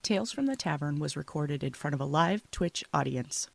Tales from the Tavern was recorded in front of a live Twitch audience.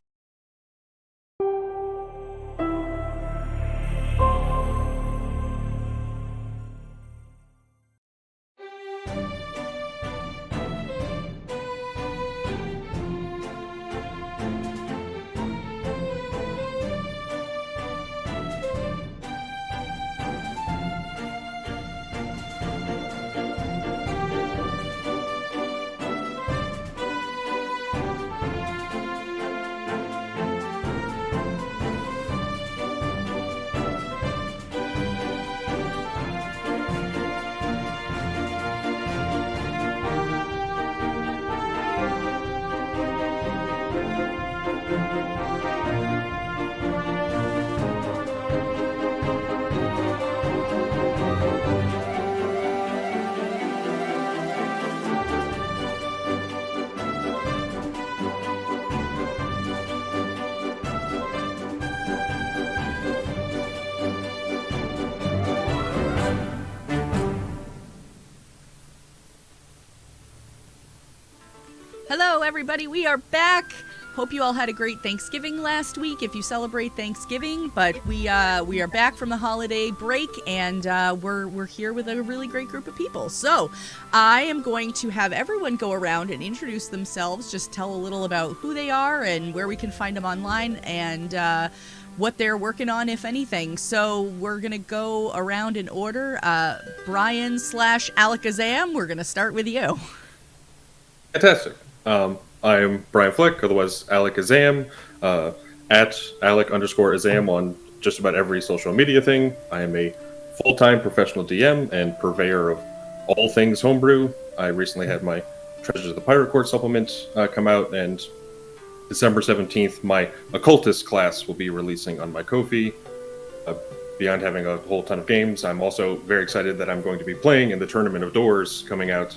Hello, everybody. We are back. Hope you all had a great Thanksgiving last week, if you celebrate Thanksgiving. But we are back from the holiday break, and we're here with a really great group of people. So I am going to have everyone go around and introduce themselves, just tell a little about who they are and where we can find them online, and what they're working on, if anything. So we're going to go around in order. Brian/Alakazam, we're going to start with you. Fantastic. I'm Brian Fleck, otherwise Alakazam, at Alec_Azam on just about every social media thing. I am a full-time professional DM and purveyor of all things homebrew. I recently had my Treasures of the Pirate Court supplement come out, and December 17th, my Occultist class will be releasing on my Ko-fi. Beyond having a whole ton of games, I'm also very excited that I'm going to be playing in the Tournament of Doors coming out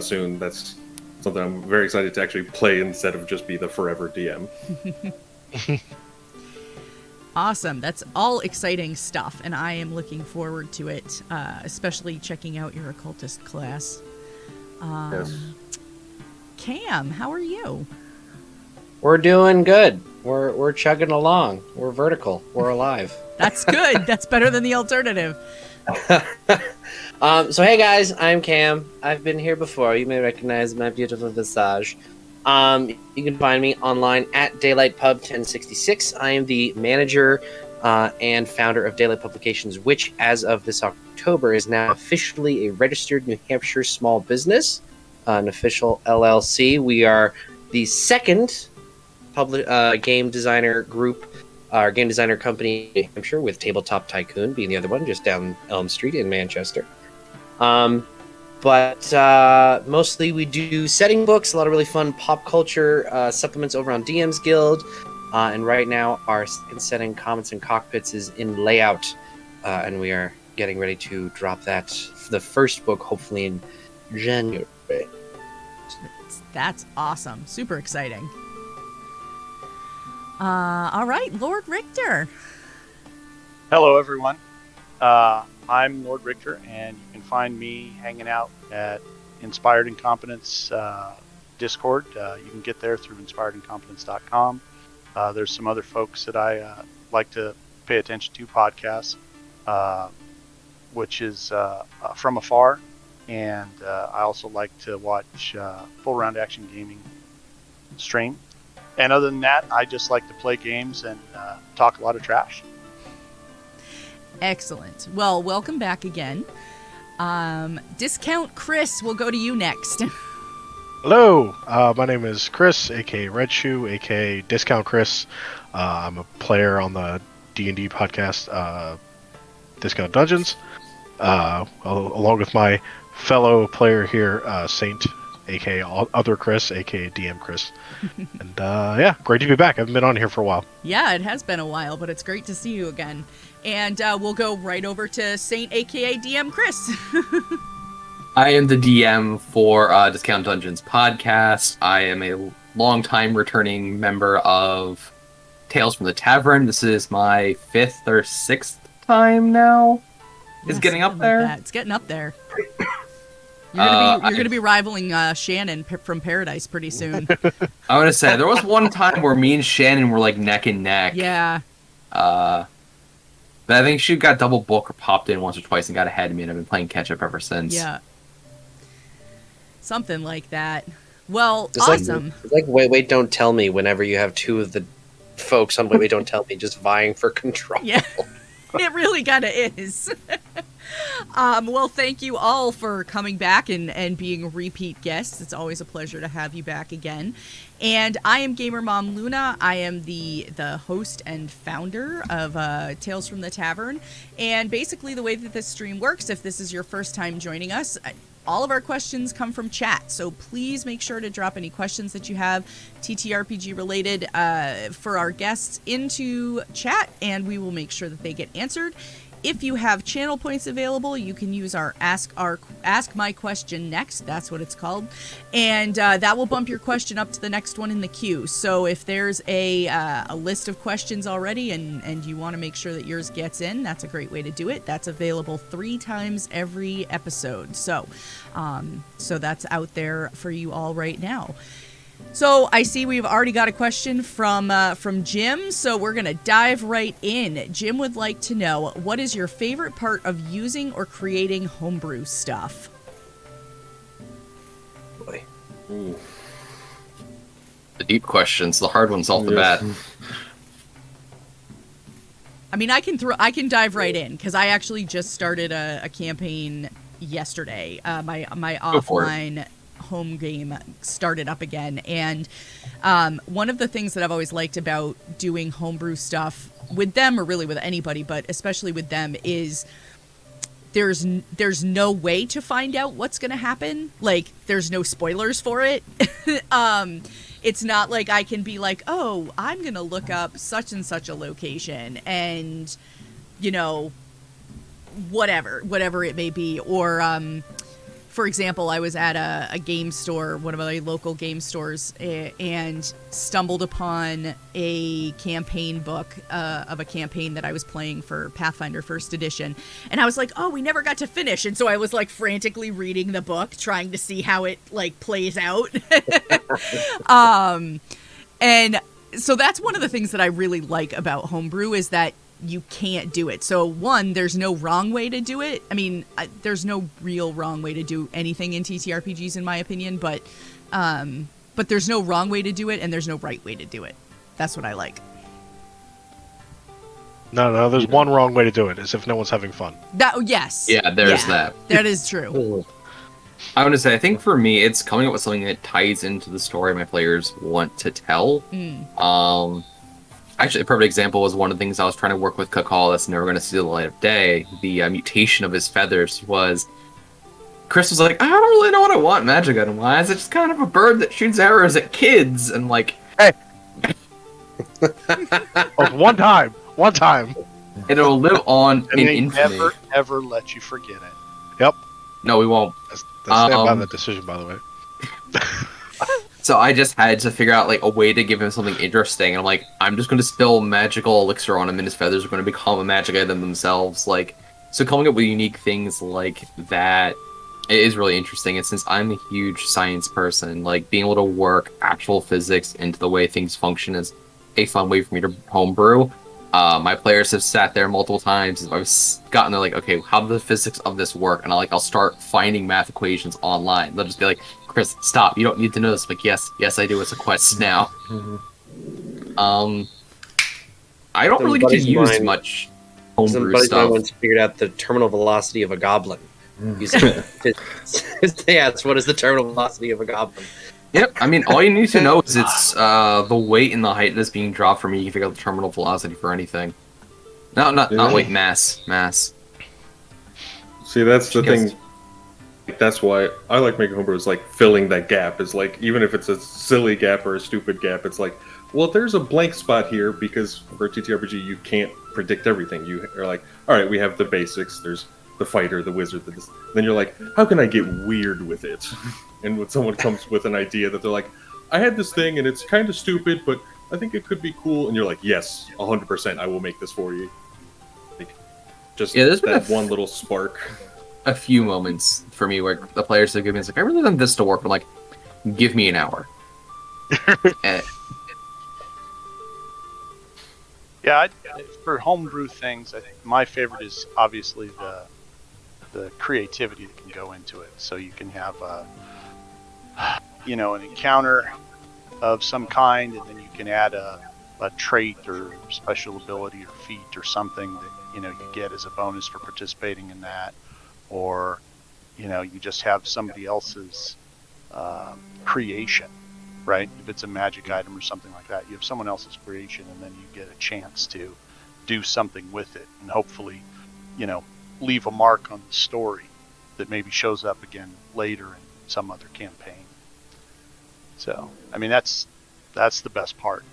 soon. That's something I'm very excited to actually play instead of just be the forever DM. Awesome. That's all exciting stuff, and I am looking forward to it, especially checking out your occultist class. Yes. Cam, how are you? We're doing good. We're chugging along. We're vertical. We're alive. That's good. That's better than the alternative. So hey guys, I'm Cam. I've been here before. You may recognize my beautiful visage. You can find me online at DaylightPub1066. I am the manager and founder of Daylight Publications, which as of this October is now officially a registered New Hampshire small business, an official LLC. We are the second public game designer group, our game designer company in New Hampshire, with Tabletop Tycoon being the other one, just down Elm Street in Manchester. But mostly we do setting books, a lot of really fun pop culture supplements over on DM's Guild. And right now our second setting, Comments and Cockpits, is in layout. And we are getting ready to drop that, the first book, hopefully in January. That's awesome. Super exciting. All right, Lord Richter. Hello, everyone. I'm Lord Richter, and you can find me hanging out at Inspired Incompetence Discord. You can get there through inspiredincompetence.com. There's some other folks that I like to pay attention to, podcasts, which is From Afar, and I also like to watch Full Round Action Gaming stream. And other than that, I just like to play games and talk a lot of trash. Excellent. Well, welcome back again. Discount Chris, we'll go to you next. Hello, my name is Chris, aka Red Shoe, aka Discount Chris. I'm a player on the D&D podcast, Discount Dungeons, along with my fellow player here, Saint, aka Other Chris, aka DM Chris. And yeah, great to be back. I haven't been on here for a while. Yeah, it has been a while, but it's great to see you again. And we'll go right over to Saint, aka DM Chris. I am the DM for Discount Dungeons podcast. I am a longtime returning member of Tales from the Tavern. This is my 5th or 6th time now. It's getting up there. Like it's getting up there. You're gonna be rivaling Shannon from Paradise pretty soon. I want to say there was one time where me and Shannon were like neck and neck. Yeah. But I think she got double book or popped in once or twice and got ahead of me, and I've been playing catch up ever since. Yeah. Something like that. Well, It's awesome. Like wait, don't tell me. Whenever you have two of the folks on wait, don't tell me, just vying for control. Yeah. It really kind of is. Well, thank you all for coming back and being repeat guests. It's always a pleasure to have you back again. And I am Gamer Mom Luna. I am the host and founder of Tales from the Tavern. And basically the way that this stream works, if this is your first time joining us, all of our questions come from chat, so please make sure to drop any questions that you have TTRPG related for our guests into chat, and we will make sure that they get answered. If you have channel points available, you can use our Ask My Question Next, that's what it's called, and that will bump your question up to the next one in the queue. So if there's a list of questions already and you want to make sure that yours gets in, that's a great way to do it. That's available 3 times every episode. So that's out there for you all right now. So I see we've already got a question from Jim, so we're going to dive right in. Jim would like to know, what is your favorite part of using or creating homebrew stuff? Boy. Ooh. The deep questions, the hard ones off the bat. I mean, I can dive right in, because I actually just started a campaign yesterday. My offline home game started up again, and one of the things that I've always liked about doing homebrew stuff with them, or really with anybody, but especially with them, is there's no way to find out what's going to happen. Like, there's no spoilers for it. It's not like I can be like, oh, I'm going to look up such and such a location and, you know, whatever it may be. Or, for example, I was at a game store, one of my local game stores, and stumbled upon a campaign book of a campaign that I was playing for Pathfinder First Edition. And I was like, oh, we never got to finish. And so I was like frantically reading the book, trying to see how it like plays out. And so that's one of the things that I really like about homebrew, is that you can't do it. So one, there's no wrong way to do it. I mean, there's no real wrong way to do anything in TTRPGs, in my opinion, but there's no wrong way to do it, and there's no right way to do it. That's what I like. No, there's one wrong way to do it, is if no one's having fun. Yes. Yeah, there's that. That is true. I want to say, I think for me, it's coming up with something that ties into the story my players want to tell. Actually, a perfect example was one of the things I was trying to work with Kakal that's never going to see the light of day. The mutation of his feathers was... Chris was like, I don't really know what I want magic item-wise. It's just kind of a bird that shoots arrows at kids. And like... Hey! One time! It'll live on And in they infamy. never, ever let you forget it. Yep. No, we won't. That's stand by that decision, by the way. So I just had to figure out like a way to give him something interesting, and I'm like, I'm just going to spill magical elixir on him, and his feathers are going to become a magic item themselves. Like, so coming up with unique things like that is really interesting. And since I'm a huge science person, like being able to work actual physics into the way things function is a fun way for me to homebrew. My players have sat there multiple times. I've gotten there like, okay, how do the physics of this work? And I'll start finding math equations online. They'll just be like, Chris, stop! You don't need to know this. Like, yes, I do. It's a quest now. I don't really get to use much homebrew stuff. Once figured out the terminal velocity of a goblin. They asked, "What is the terminal velocity of a goblin?" Yep. I mean, all you need to know is it's the weight and the height that's being dropped from you. You can figure out the terminal velocity for anything. No, not weight. Mass. See, that's the thing. That's why I like making homebrew. Is like filling that gap. Is like, even if it's a silly gap or a stupid gap, it's like, well, there's a blank spot here, because for TTRPG you can't predict everything. You are like, all right, we have the basics. There's the fighter, the wizard. Then you're like, how can I get weird with it? And when someone comes with an idea that they're like, I had this thing and it's kind of stupid, but I think it could be cool, and you're like, yes, 100%, I will make this for you. Like, just that one little spark. a few moments for me where the players have given me, it's like, I really want this to work. I'm like, give me an hour. And Yeah, for homebrew things, my favorite is obviously the creativity that can go into it. So you can have an encounter of some kind, and then you can add a trait or special ability or feat or something that you get as a bonus for participating in that, or you just have somebody else's creation, right? If it's a magic item or something like that, you have someone else's creation, and then you get a chance to do something with it, and hopefully, leave a mark on the story that maybe shows up again later in some other campaign. So, I mean, that's the best part.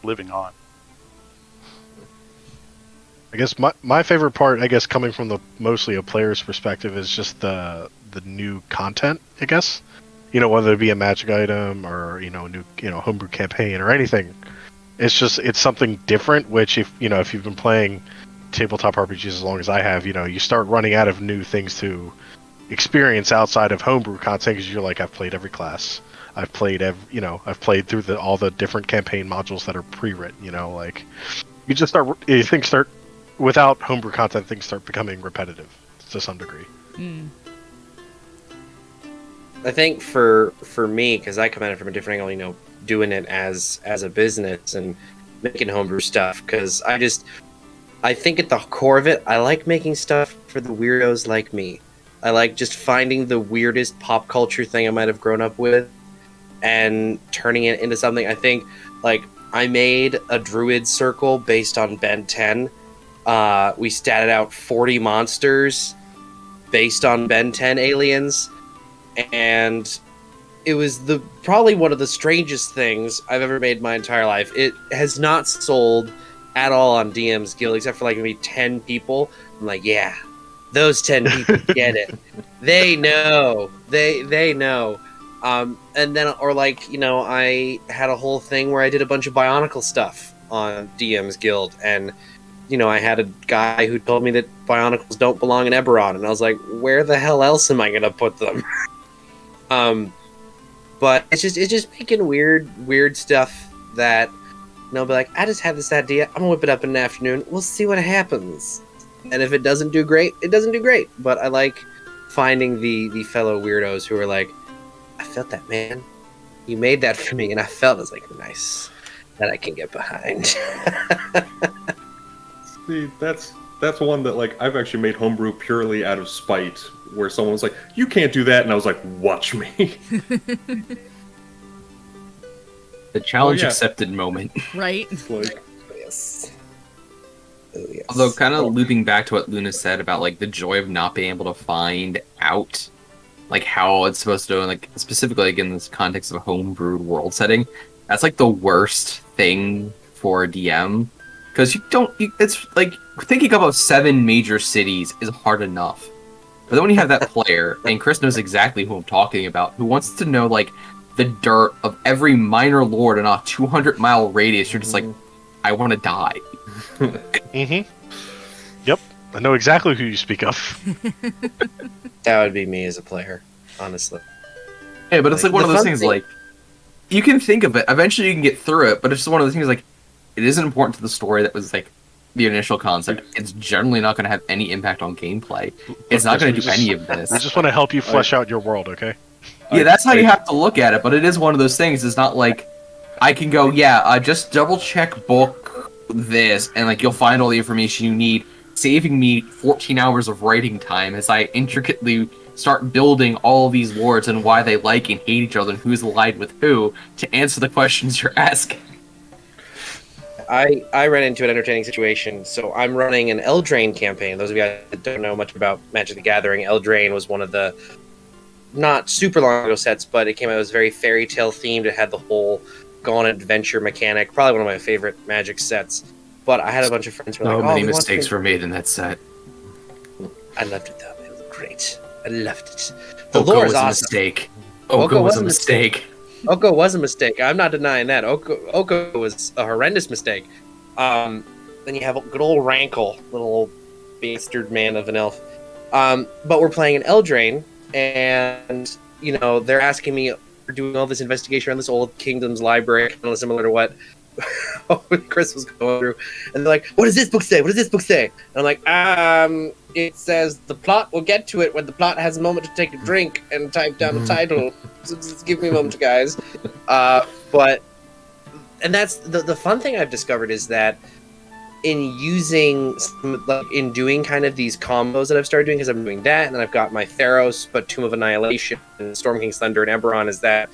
Living on. I guess my favorite part, I guess, coming from the mostly a player's perspective, is just the new content, I guess. Whether it be a magic item or new homebrew campaign or anything. It's something different. Which if you've been playing tabletop RPGs as long as I have, you start running out of new things to experience outside of homebrew content, because you're like, I've played every class. I've played I've played through all the different campaign modules that are pre-written. Like you just things start without homebrew content. Things start becoming repetitive to some degree. Mm. I think for me, because I come at it from a different angle, doing it as a business and making homebrew stuff, because I think at the core of it, I like making stuff for the weirdos like me. I like just finding the weirdest pop culture thing I might have grown up with and turning it into something. I think, like, I made a druid circle based on Ben 10. We statted out 40 monsters based on Ben 10 aliens, and it was probably one of the strangest things I've ever made in my entire life. It has not sold at all on DM's Guild, except for like maybe 10 people. I'm like, yeah, those 10 people get it. They know. They know. And then, or like, I had a whole thing where I did a bunch of Bionicle stuff on DM's Guild, and I had a guy who told me that Bionicles don't belong in Eberron, and I was like, where the hell else am I gonna put them? But it's just making weird stuff that, be like, I just had this idea, I'm gonna whip it up in an afternoon, we'll see what happens. And if it doesn't do great, it doesn't do great. But I like finding the fellow weirdos who are like, I felt that, man. You made that for me, and I felt it was like, nice. That I can get behind. See, that's one that, like, I've actually made homebrew purely out of spite, where someone was like, you can't do that, and I was like, watch me. The challenge accepted moment. Right? Like, Yes. Oh, yes. Although, kind of looping back to what Luna said about, like, the joy of not being able to find out, like, how it's supposed to do, and, like, specifically, like, in this context of a homebrewed world setting, that's, like, the worst thing for a DM. Because it's, like, thinking about 7 major cities is hard enough. But then when you have that player, and Chris knows exactly who I'm talking about, who wants to know, like, the dirt of every minor lord in a 200-mile radius, you're just like, I want to die. Mm-hmm. Yep. I know exactly who you speak of. That would be me as a player, honestly. Yeah, but it's like one of those things, like, you can think of it, eventually you can get through it, but it's just one of those things, like, it isn't important to the story that was, like, the initial concept. It's generally not going to have any impact on gameplay. It's not going to do any of this. We just want to help you flesh out your world, okay? Yeah, that's how you have to look at it, but it is one of those things. It's not like I can go, just double check book this, and like you'll find all the information you need, saving me 14 hours of writing time as I intricately start building all these lords and why they like and hate each other and who's allied with who to answer the questions you're asking. I ran into an entertaining situation. So I'm running an Eldraine campaign. Those of you that don't know much about Magic the Gathering, Eldraine was one of the not super long ago sets, but it came out, it was very fairy tale themed. It had the whole go on adventure mechanic. Probably one of my favorite Magic sets. But I had a bunch of friends who were like, many mistakes were made in that set. I loved it though. It was great. I loved it. The Oko lore was is a awesome. mistake. Oko was a mistake. Oko was a mistake. I'm not denying that. Oko was a horrendous mistake. Then you have good old Rankle, little old bastard man of an elf. But we're playing an Eldraine, and they're asking me, we're doing all this investigation around this old kingdom's library, kind of similar to what Chris was going through. And they're like, "What does this book say? What does this book say?" And I'm like, it says the plot. We'll get to it when the plot has a moment to take a drink and type down the title. So just give me a moment, guys. But that's the fun thing I've discovered is that in doing kind of these combos that I've started doing, because I'm doing that, and then I've got my Theros, but Tomb of Annihilation, and Storm King's Thunder, and Eberron, is that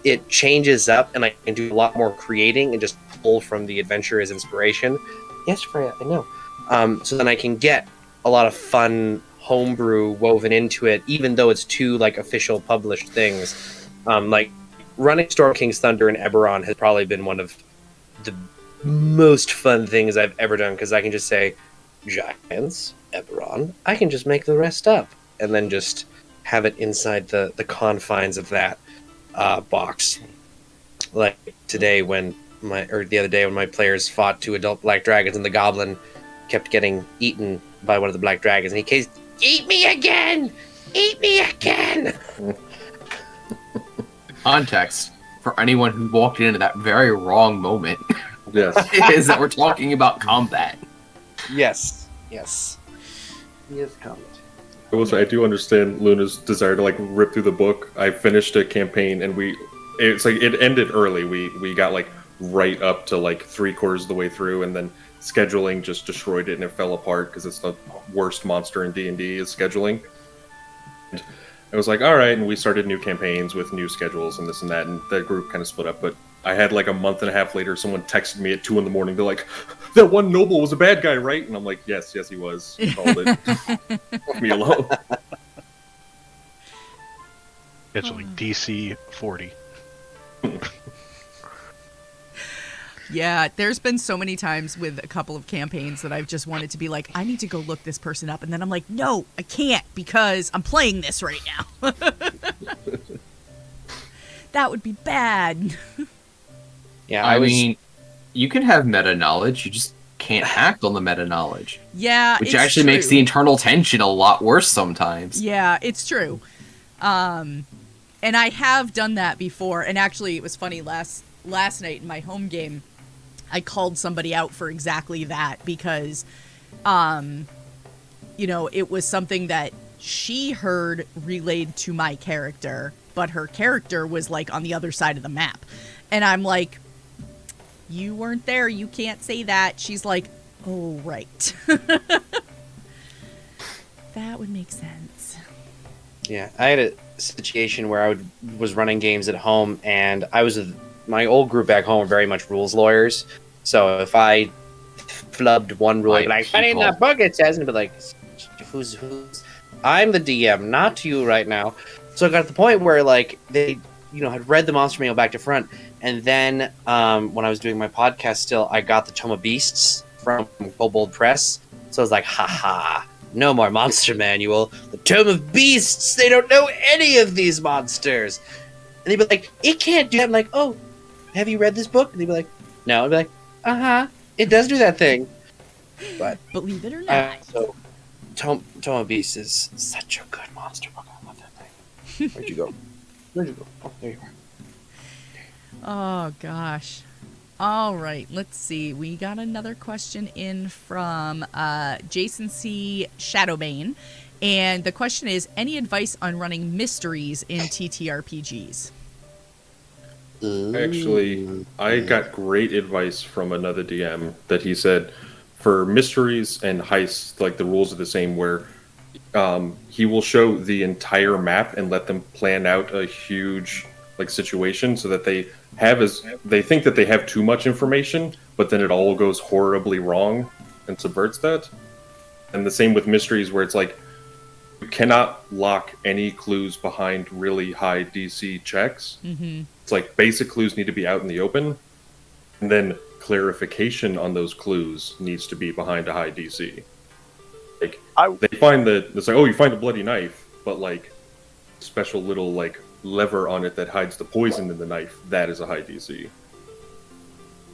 it changes up, and I can do a lot more creating and just pull from the adventure as inspiration. Yes, Freya, I know. So then I can get a lot of fun homebrew woven into it, even though it's two official published things. Like running Storm King's Thunder and Eberron has probably been one of the most fun things I've ever done, because I can just say giants, Eberron. I can just make the rest up and then just have it inside the confines of that box. Like today the other day when my players fought two adult black dragons and the goblin kept getting eaten by one of the black dragons, and he keeps, "Eat me again! Eat me again!" Context for anyone who walked into that very wrong moment. Yes. Is that we're talking about combat. Yes, combat. I do understand Luna's desire to rip through the book. I finished a campaign and it ended early. We got right up to 3/4 of the way through, and then scheduling just destroyed it and it fell apart, because it's the worst monster in D&D is scheduling. And I was like, all right, and we started new campaigns with new schedules and this and that, and the group kind of split up. But I had a month and a half later, someone texted me at 2 a.m. They're like, "That one noble was a bad guy, right?" And I'm like, yes, he was. He called it. Leave me alone. Scheduling DC 40. Yeah, there's been so many times with a couple of campaigns that I've just wanted to be like, I need to go look this person up. And then I'm like, no, I can't, because I'm playing this right now. That would be bad. Yeah, I mean, you can have meta knowledge, you just can't act on the meta knowledge. Yeah, which it's actually true. makes the internal tension a lot worse sometimes. Yeah, it's true. And I have done that before. And actually, it was funny, last night in my home game, I called somebody out for exactly that, because, it was something that she heard relayed to my character, but her character was on the other side of the map. And I'm like, you weren't there, you can't say that. She's like, oh, right. That would make sense. Yeah, I had a situation where I was running games at home, and I was with my old group back home were very much rules lawyers. So if I flubbed one rule, I'd be like, "But in the book it says," and I'd be like, "Who's? I'm the DM, not you right now." So I got to the point where they, had read the monster manual back to front, and then when I was doing my podcast, still I got the Tome of Beasts from Kobold Press. So I was like, "Ha! No more monster manual. The Tome of Beasts. They don't know any of these monsters." And they'd be like, "It can't do that." I'm like, "Oh, have you read this book?" And they'd be like, "No." I'd be like, "It does do that thing." But believe it or not. so Tome of Beasts is such a good monster book. I love that thing. Where'd you go? Oh, there you are. Oh, gosh. All right, let's see. We got another question in from Jason C. Shadowbane. And the question is, any advice on running mysteries in TTRPGs? Actually, I got great advice from another DM that he said for mysteries and heists, the rules are the same, where he will show the entire map and let them plan out a huge situation, so that they think that they have too much information, but then it all goes horribly wrong and subverts that. And the same with mysteries, where it's you cannot lock any clues behind really high DC checks. Mm-hmm. It's basic clues need to be out in the open, and then clarification on those clues needs to be behind a high DC. They find it's you find a bloody knife, but special little lever on it that hides the poison in the knife, that is a high DC.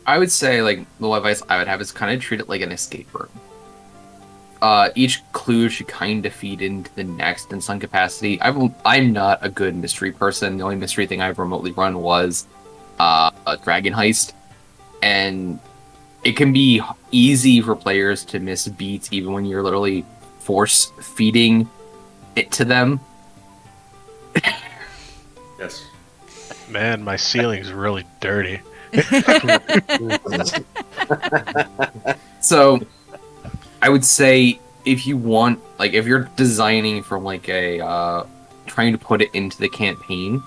I would say the advice I would have is kind of treat it like an escape room. each clue should kind of feed into the next in some capacity. I'm not a good mystery person. The only mystery thing I've remotely run was a Dragon Heist, and it can be easy for players to miss beats even when you're literally force feeding it to them. Yes. Man, my ceiling's really dirty. So I would say if you want, like, if you're designing from like a trying to put it into the campaign,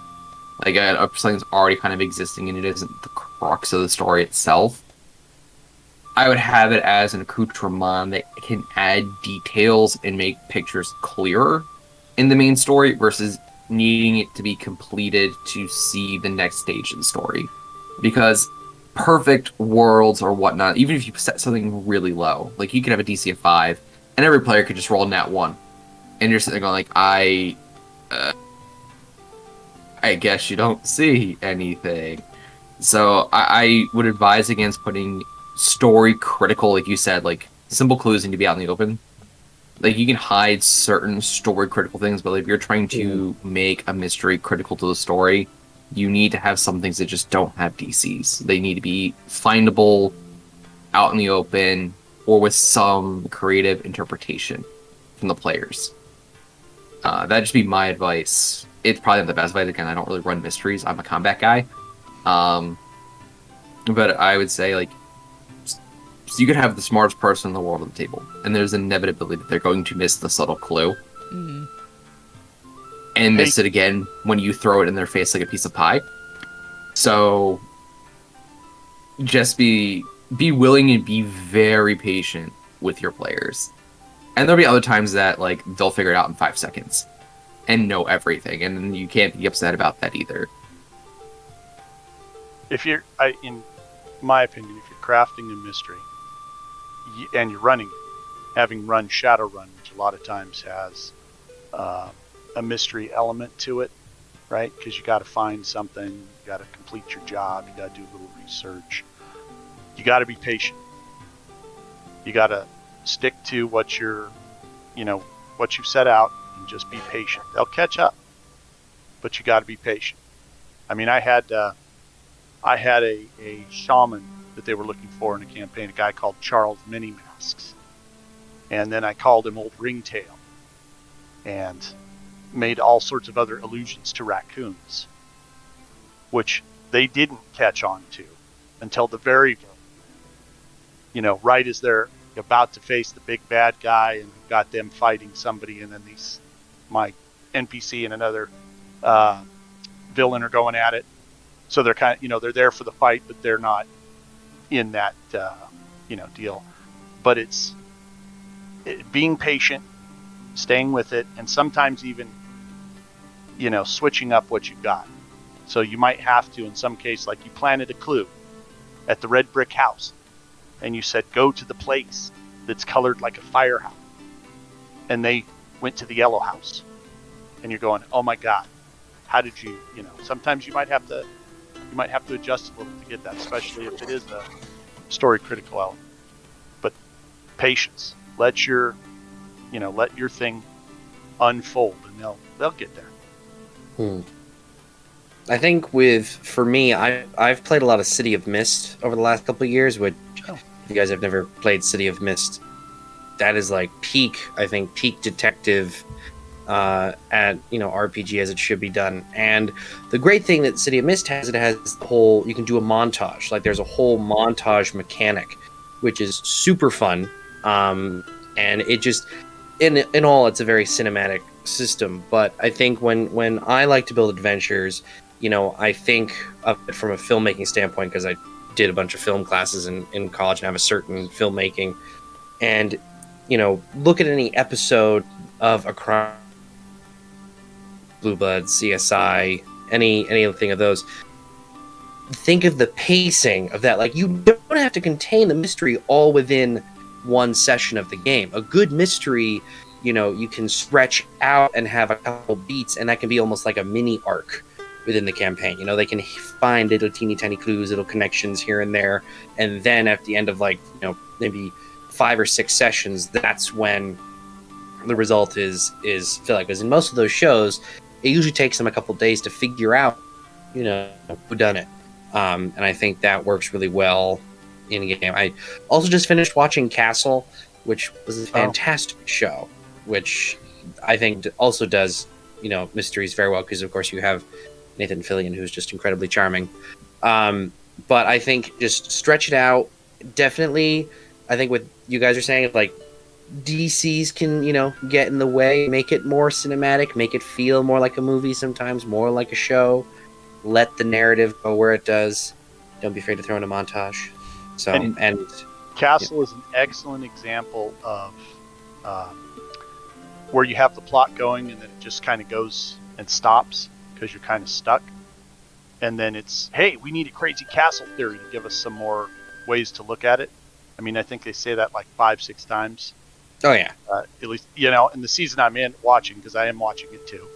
like something that's already kind of existing and it isn't the crux of the story itself, I would have it as an accoutrement that can add details and make pictures clearer in the main story versus needing it to be completed to see the next stage of the story. Because perfect worlds or whatnot, even if you set something really low, like you could have a DC of 5, and every player could just roll a nat 1. And you're sitting there going like, I guess you don't see anything. So I would advise against putting story critical, like you said, like simple clues need to be out in the open. Like you can hide certain story critical things, but if you're trying to make a mystery critical to the story, you need to have some things that just don't have DCs. They need to be findable out in the open or with some creative interpretation from the players. That'd just be my advice. It's probably not the best advice. Again, I don't really run mysteries. I'm a combat guy. But I would say, like, so you could have the smartest person in the world on the table, and there's an inevitability that they're going to miss the subtle clue. Mm-hmm. And miss it again when you throw it in their face like a piece of pie. So just be willing and be very patient with your players. And there'll be other times that like they'll figure it out in 5 seconds and know everything, and you can't be upset about that either. If you're, in my opinion, if you're crafting a mystery and you're running, having run Shadowrun, which a lot of times has a mystery element to it, right? Because you got to find something, you got to complete your job, you got to do a little research. You got to be patient. You got to stick to what you're, what you've set out, and just be patient. They'll catch up, but you got to be patient. I mean, I had a shaman that they were looking for in a campaign, a guy called Charles Mini Masks, and then I called him Old Ringtail, and made all sorts of other allusions to raccoons, which they didn't catch on to until the very, right as they're about to face the big bad guy and got them fighting somebody, and then my NPC and another villain are going at it. So they're kind of, they're there for the fight, but they're not in that, deal. But it's being patient, staying with it, and sometimes even, switching up what you've got. So you might have to, in some case, like you planted a clue at the red brick house, and you said, go to the place that's colored like a firehouse. And they went to the yellow house. And you're going, oh my God, how did you, sometimes you might have to adjust a little to get that, especially if it is a story critical element. But patience, let your thing unfold, and they'll get there. I think for me, I've played a lot of City of Mist over the last couple of years, which if you guys have never played City of Mist, that is like peak detective at RPG as it should be done. And the great thing that City of Mist has, it has the whole, you can do a montage. Like there's a whole montage mechanic, which is super fun. And it just, in all, it's a very cinematic system. But I think when I like to build adventures, I think of it from a filmmaking standpoint, because I did a bunch of film classes in college and have a certain filmmaking. And, look at any episode of a crime, Blue Blood, CSI, anything of those. Think of the pacing of that. Like, you don't have to contain the mystery all within one session of the game. A good mystery, you can stretch out and have a couple beats, and that can be almost like a mini arc within the campaign. They can find little teeny tiny clues, little connections here and there, and then at the end of maybe 5 or 6 sessions, that's when the result is feel like, because in most of those shows, it usually takes them a couple days to figure out, who done it. And I think that works really well in a game. I also just finished watching Castle, which was a fantastic show, which I think also does, mysteries very well, because of course you have Nathan Fillion, who's just incredibly charming. But I think just stretch it out. Definitely, I think what you guys are saying, like, DCs can, get in the way, make it more cinematic, make it feel more like a movie sometimes, more like a show. Let the narrative go where it does. Don't be afraid to throw in a montage. So, and Castle is an excellent example of where you have the plot going and then it just kind of goes and stops because you're kind of stuck. And then it's, hey, we need a crazy castle theory to give us some more ways to look at it. I mean, I think they say that like 5-6 times. Oh, yeah. At least, in the season I'm watching, because I am watching it too.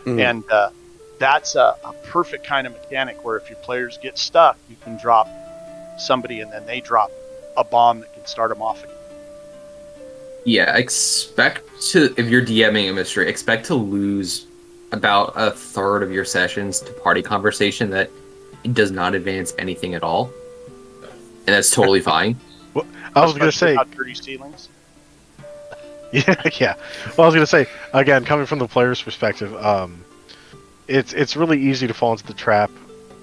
Mm-hmm. And that's a perfect kind of mechanic where if your players get stuck, you can drop somebody and then they drop a bomb that can start them off again. Yeah, if you're DMing a mystery, expect to lose about a third of your sessions to party conversation that does not advance anything at all. And that's totally fine. Well, I was going to say... dirty ceilings. Yeah. Well, I was going to say, again, coming from the player's perspective, it's really easy to fall into the trap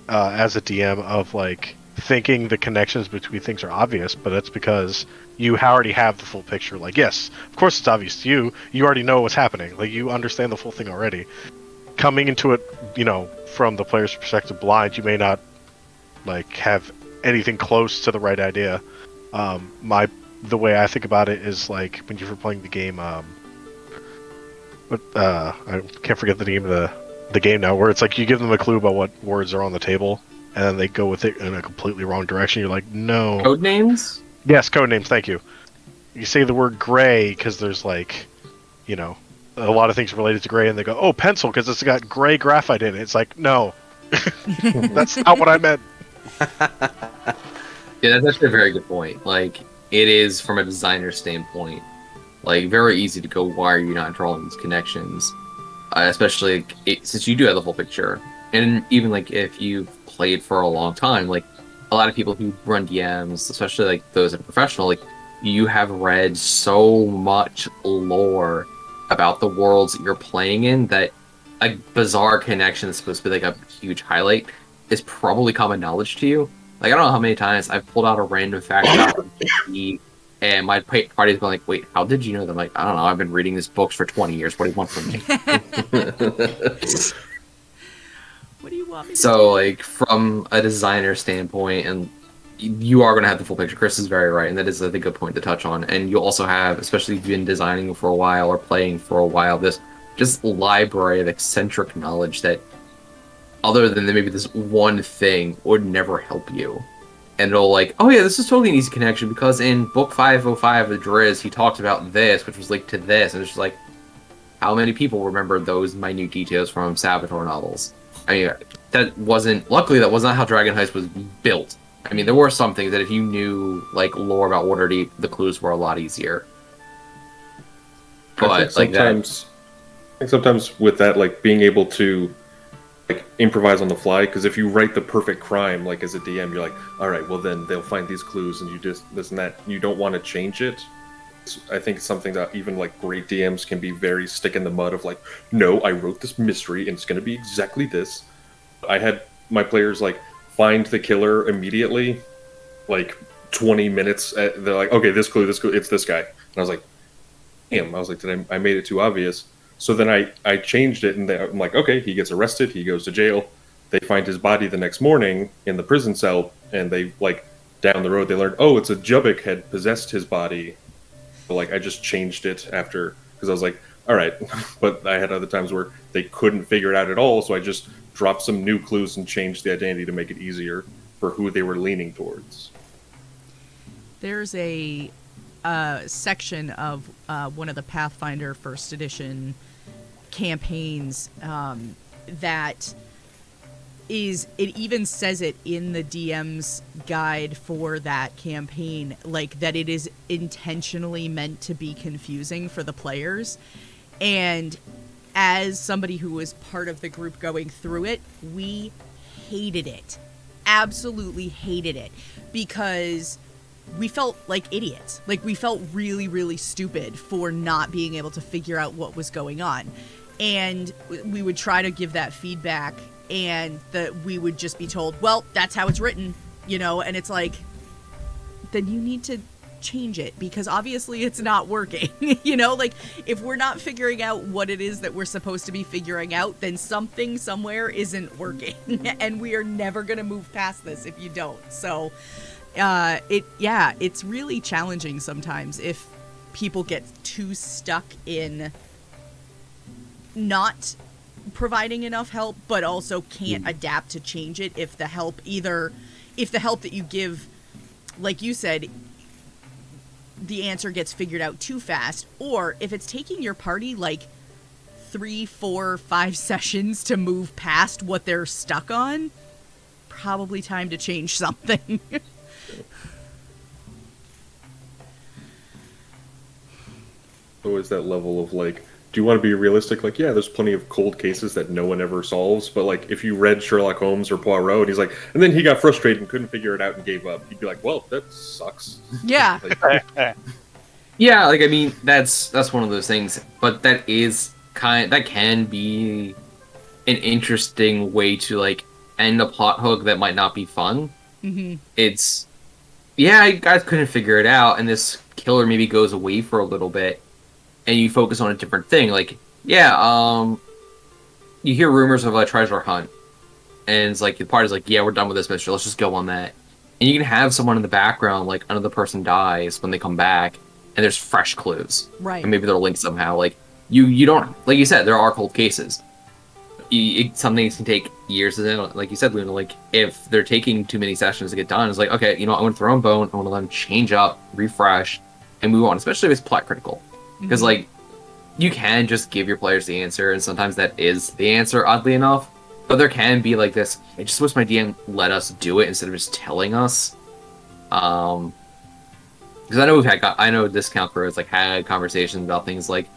as a DM of, like, thinking the connections between things are obvious, but that's because you already have the full picture. Like, yes, of course it's obvious to you. You already know what's happening. Like, you understand the full thing already. Coming into it, from the player's perspective blind, you may not, like, have anything close to the right idea. The way I think about it is, like, when you're playing the game, I can't forget the name of the game now, where it's like you give them a clue about what words are on the table, and then they go with it in a completely wrong direction. You're like, no. Code names? Yes, code names, thank you. You say the word gray because there's, like, a lot of things related to gray, and they go, oh, pencil, because it's got gray graphite in it. It's like, no. That's not what I meant. Yeah, that's actually a very good point. Like, it is, from a designer standpoint, like, very easy to go, why are you not drawing these connections? Especially since you do have the full picture. And even, like, if you've played for a long time, like, a lot of people who run DMs, especially, like, those that are professional, like, you have read so much lore about the worlds that you're playing in that a bizarre connection that's supposed to be, like, a huge highlight is probably common knowledge to you. Like, I don't know how many times I've pulled out a random fact about D&D, and my party's been like, wait, how did you know that? I'm like, I don't know, I've been reading these books for 20 years. What do you want from me? What do you want me to do? So, like, from a designer standpoint, and you are going to have the full picture. Chris is very right, and that is, I think, a good point to touch on. And you'll also have, especially if you've been designing for a while or playing for a while, this just library of eccentric knowledge that, other than maybe this one thing, would never help you. And it'll like, oh yeah, this is totally an easy connection because in book 505 of the Driz, he talked about this, which was linked to this, and it's just like, how many people remember those minute details from Saboteur novels? I mean, luckily that was not how Dragon Heist was built. I mean, there were some things that if you knew, like, lore about Waterdeep, the clues were a lot easier. But, I think sometimes with that, like, being able to, like, improvise on the fly, because if you write the perfect crime, like, as a DM, you're like, all right, well, then they'll find these clues, and you just, this and that, you don't want to change it. I think it's something that even, like, great DMs can be very stick in the mud of, like, no, I wrote this mystery, and it's going to be exactly this. I had my players, like, find the killer immediately, like, 20 minutes, they're like, okay, this clue, it's this guy. And I was like, damn, I was like, I made it too obvious. So then I changed it, and I'm like, okay, he gets arrested, he goes to jail. They find his body the next morning in the prison cell, and they, like, down the road, they learned, oh, it's a Jubbik had possessed his body. But, like, I just changed it after, because I was like, all right. But I had other times where they couldn't figure it out at all, so I just dropped some new clues and changed the identity to make it easier for who they were leaning towards. There's a section of one of the Pathfinder First Edition campaigns that is it even says it in the DM's guide for that campaign, like that it is intentionally meant to be confusing for the players. And as somebody who was part of the group going through it, we hated it. Absolutely hated it, because we felt like idiots. Like, we felt really, really stupid for not being able to figure out what was going on. And we would try to give that feedback, and we would just be told, well, that's how it's written, and it's like, then you need to change it, because obviously it's not working. Like, if we're not figuring out what it is that we're supposed to be figuring out, then something somewhere isn't working. And we are never going to move past this if you don't. So it's really challenging sometimes if people get too stuck in not providing enough help, but also can't adapt to change it if the help that you give, like you said, the answer gets figured out too fast, or if it's taking your party like 3, 4, 5 sessions to move past what they're stuck on, probably time to change something. Always that level of like, do you want to be realistic? Like, yeah, there's plenty of cold cases that no one ever solves, but like, if you read Sherlock Holmes or Poirot, and he's like, and then he got frustrated and couldn't figure it out and gave up, you'd be like, well, that sucks. Yeah. Yeah, like, I mean, that's one of those things, but that can be an interesting way to like end a plot hook that might not be fun. Mm-hmm. It's, yeah, you guys couldn't figure it out, and this killer maybe goes away for a little bit, and you focus on a different thing. Like, yeah, you hear rumors of a treasure hunt, and it's like, the party's like, yeah, we're done with this mystery, let's just go on that. And you can have someone in the background, like, another person dies when they come back, and there's fresh clues. Right. And maybe they're linked somehow. Like, you don't, like you said, there are cold cases. Some things can take years, and like you said, Luna, like, if they're taking too many sessions to get done, it's like, okay, I'm going to throw them bone, I want to let them change up, refresh, and move on, especially if it's plot critical. Because, like, you can just give your players the answer, and sometimes that is the answer, oddly enough. But there can be, like, this, I just wish my DM let us do it instead of just telling us. Because I know Discount Crew has, like, had conversations about things like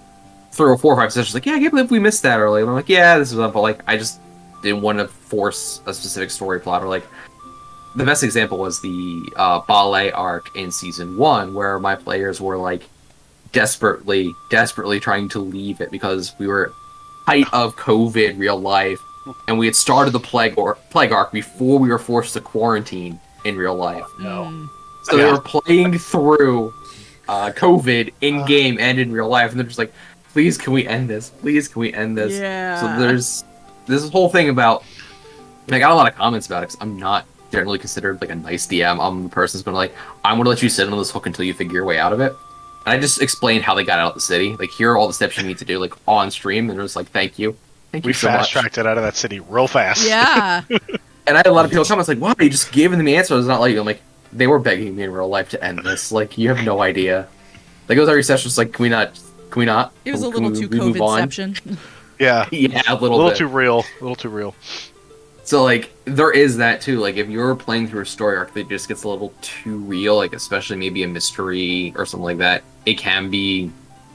3 or 4 or 5 sessions, like, yeah, I can't believe we missed that, or like, I'm like, yeah, this is up, but like, I just didn't want to force a specific story plot, or like, the best example was the ballet arc in season 1, where my players were like desperately trying to leave it because we were height of COVID real life, and we had started the plague arc before we were forced to quarantine in real life. No. So they were playing through COVID in game and in real life, and they're just like, please, can we end this? Please, can we end this? Yeah. So there's this whole thing about, I got a lot of comments about it, because I'm not generally considered like a nice DM. I'm the person who's been like, I'm going to let you sit on this hook until you figure your way out of it. And I just explained how they got out of the city. Like, here are all the steps you need to do, like, on stream, and it was like, thank you. Thank you so much. We fast-tracked it out of that city real fast. Yeah. And I had a lot of people comment, like, wow, you just gave them the answer, it's not like you. I'm like, they were begging me in real life to end this. Like, you have no idea. Like, it was every session, just like, can we not? It was a little too COVID-ception. Yeah. Yeah, a little bit. Too real. A little too real. So, like, there is that, too. Like, if you're playing through a story arc that just gets a little too real, like, especially maybe a mystery or something like that, it can be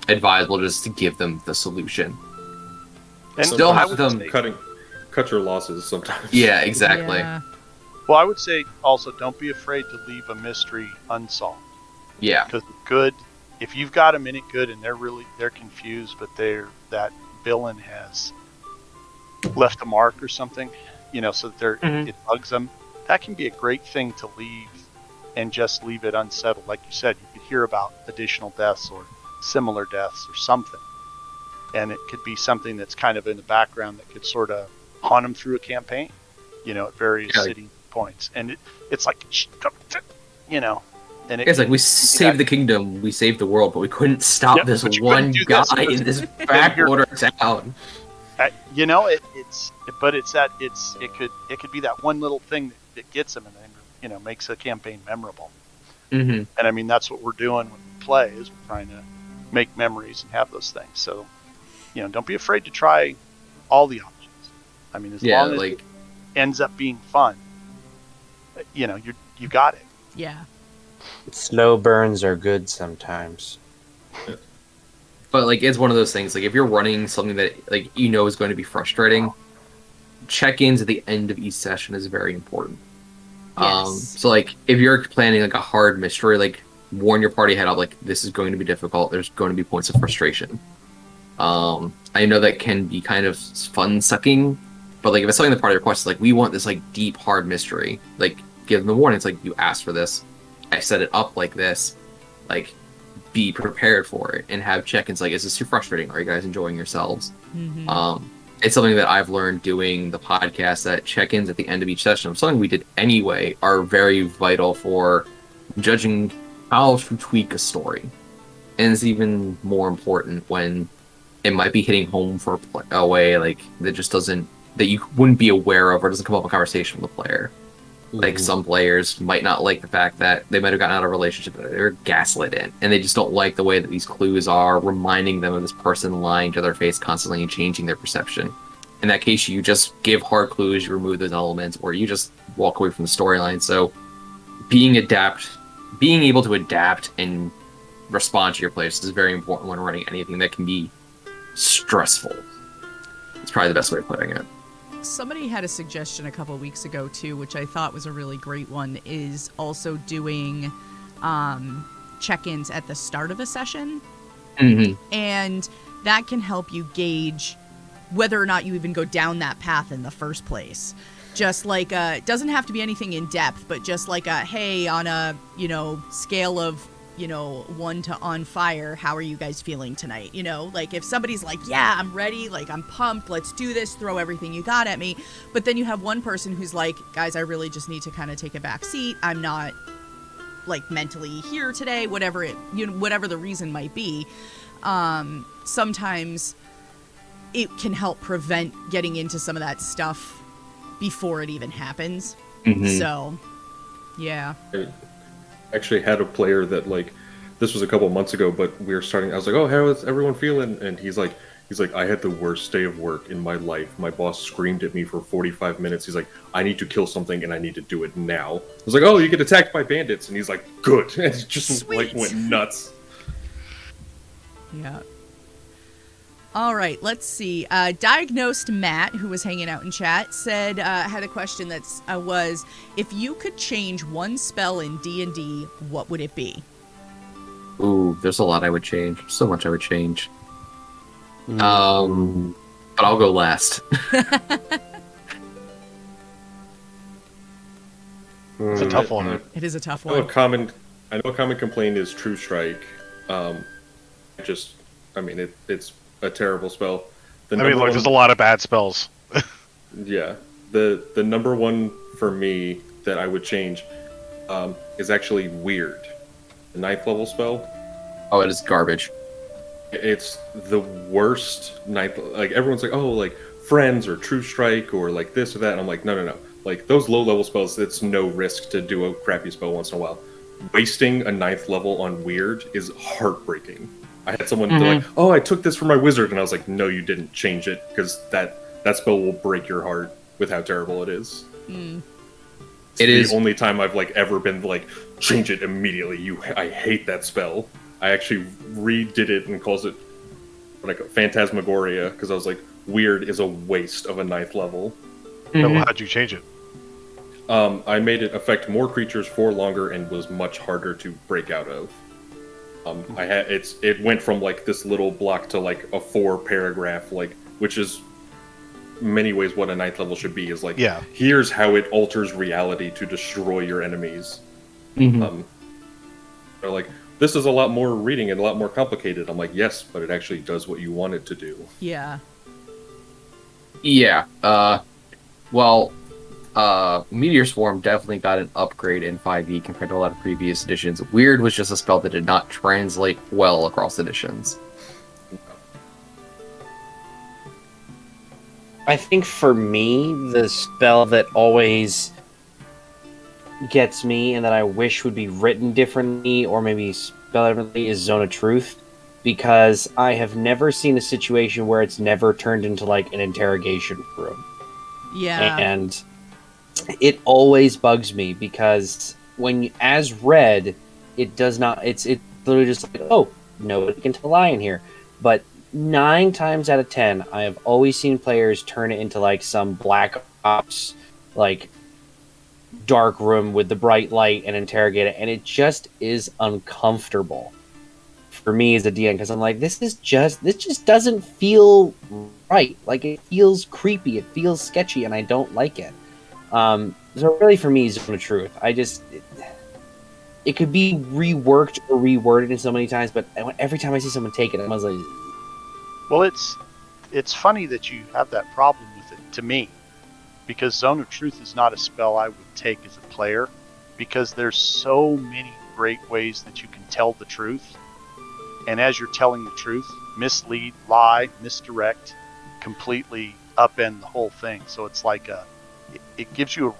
advisable just to give them the solution. And still I have would them... say- Cut your losses sometimes. Yeah, exactly. Yeah. Well, I would say also, don't be afraid to leave a mystery unsolved. Yeah. Because good, if you've got them in it good and they're confused, but that villain has left a mark or something, so that it bugs them, that can be a great thing to leave and just leave it unsettled. Like you said, you could hear about additional deaths or similar deaths or something. And it could be something that's kind of in the background that could sort of haunt them through a campaign, at various city points. And it's like, and It's like, we saved the kingdom, we saved the world, but we couldn't stop this one guy in this backwater town. It could be that one little thing that gets them and then, makes a campaign memorable. Mm-hmm. And I mean, that's what we're doing when we play, is we're trying to make memories and have those things. So, don't be afraid to try all the options. I mean, as long as ends up being fun, you got it. Yeah. Slow burns are good sometimes. But like, it's one of those things. Like, if you're running something that like is going to be frustrating, check-ins at the end of each session is very important. Yes. So like, if you're planning like a hard mystery, like warn your party head up, like this is going to be difficult. There's going to be points of frustration. I know that can be kind of fun-sucking, but like if it's something the party requests, like we want this like deep, hard mystery, like give them a warning. It's like, you asked for this, I set it up like this, like be prepared for it, and have check-ins like, is this too frustrating? Are you guys enjoying yourselves? Mm-hmm. It's something that I've learned doing the podcast, that check-ins at the end of each session, something we did anyway, are very vital for judging how to tweak a story. And it's even more important when it might be hitting home for a way like that just doesn't, that you wouldn't be aware of, or doesn't come up in conversation with the player. Like, some players might not like the fact that they might have gotten out of a relationship that they're gaslit in, and they just don't like the way that these clues are reminding them of this person lying to their face constantly and changing their perception. In that case, you just give hard clues, you remove those elements, or you just walk away from the storyline. So being able to adapt and respond to your players is very important when running anything that can be stressful. It's probably the best way of putting it. Somebody had a suggestion a couple weeks ago too, which I thought was a really great one, is also doing check-ins at the start of a session. Mm-hmm. And that can help you gauge whether or not you even go down that path in the first place. Just like, it doesn't have to be anything in depth, but just like hey, on a, scale of, 1 to on fire, how are you guys feeling tonight? Like, if somebody's like, yeah, I'm ready, like, I'm pumped, let's do this, throw everything you got at me. But then you have one person who's like, guys, I really just need to kind of take a back seat. I'm not, like, mentally here today, whatever whatever the reason might be. Sometimes it can help prevent getting into some of that stuff before it even happens. Mm-hmm. So, yeah. I actually had a player that, like, this was a couple months ago, but we were starting. I was like, "Oh, how is everyone feeling?" And he's like, "I had the worst day of work in my life. My boss screamed at me for 45 minutes. He's like, I need to kill something and I need to do it now." I was like, "Oh, you get attacked by bandits," and he's like, "Good," and he just like went nuts. Yeah. All right, let's see. Diagnosed Matt, who was hanging out in chat, said, had a question that was, if you could change one spell in D&D, what would it be? Ooh, there's a lot I would change. So much I would change. But I'll go last. It's a tough one. It is a tough I know one. a common complaint is True Strike. It's a terrible spell. There's a lot of bad spells. Yeah, the number one for me that I would change is actually Weird, the 9th level spell. Oh, it is garbage. It's the worst 9th. Like, everyone's like, oh, like Friends or True Strike or like this or that. And I'm like, no. Like, those low level spells, it's no risk to do a crappy spell once in a while. Wasting a 9th level on Weird is heartbreaking. I had someone be like, "Oh, I took this for my wizard," and I was like, "No, you didn't change it, because that spell will break your heart with how terrible it is." It's the only time I've like ever been like, "Change it immediately." I hate that spell. I actually redid it and calls it like Phantasmagoria, because I was like, Weird is a waste of a 9th level. So how'd you change it? I made it affect more creatures for longer and was much harder to break out of. It went from like this little block to like a 4-paragraph, like, which is many ways what a 9th level should be, is like, here's how it alters reality to destroy your enemies. They're like, this is a lot more reading and a lot more complicated. I'm like, yes, but it actually does what you want it to do. Yeah. Meteor Swarm definitely got an upgrade in 5e compared to a lot of previous editions. Weird was just a spell that did not translate well across editions. I think for me, the spell that always gets me and that I wish would be written differently or maybe spelled differently is Zone of Truth, because I have never seen a situation where it's never turned into like an interrogation room. Yeah. And it always bugs me because as read, it does not. It's literally just like, oh, nobody can tell a lie in here. But 9 times out of 10, I have always seen players turn it into like some Black Ops, like dark room with the bright light and interrogate it, and it just is uncomfortable for me as a DM because I'm like, this just doesn't feel right. Like, it feels creepy, it feels sketchy, and I don't like it. So really, for me, Zone of Truth, it could be reworked or reworded in so many times, but every time I see someone take it, I was like, Well, it's funny that you have that problem with it, to me, because Zone of Truth is not a spell I would take as a player, because there's so many great ways that you can tell the truth, and as you're telling the truth, mislead, lie, misdirect, completely upend the whole thing. So it's like it gives you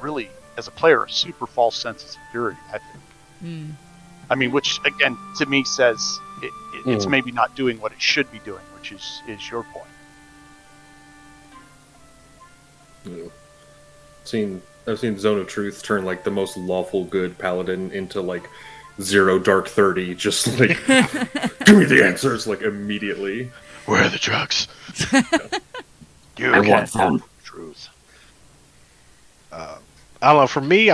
as a player, a super false sense of security, I think. Mm. I mean, which again, to me, says it's maybe not doing what it should be doing, which is your point. I've seen Zone of Truth turn like the most lawful good paladin into like 0 dark 30, just like give me the answers like immediately. Where are the drugs? You I can't want tell some. the truth. I don't know. For me,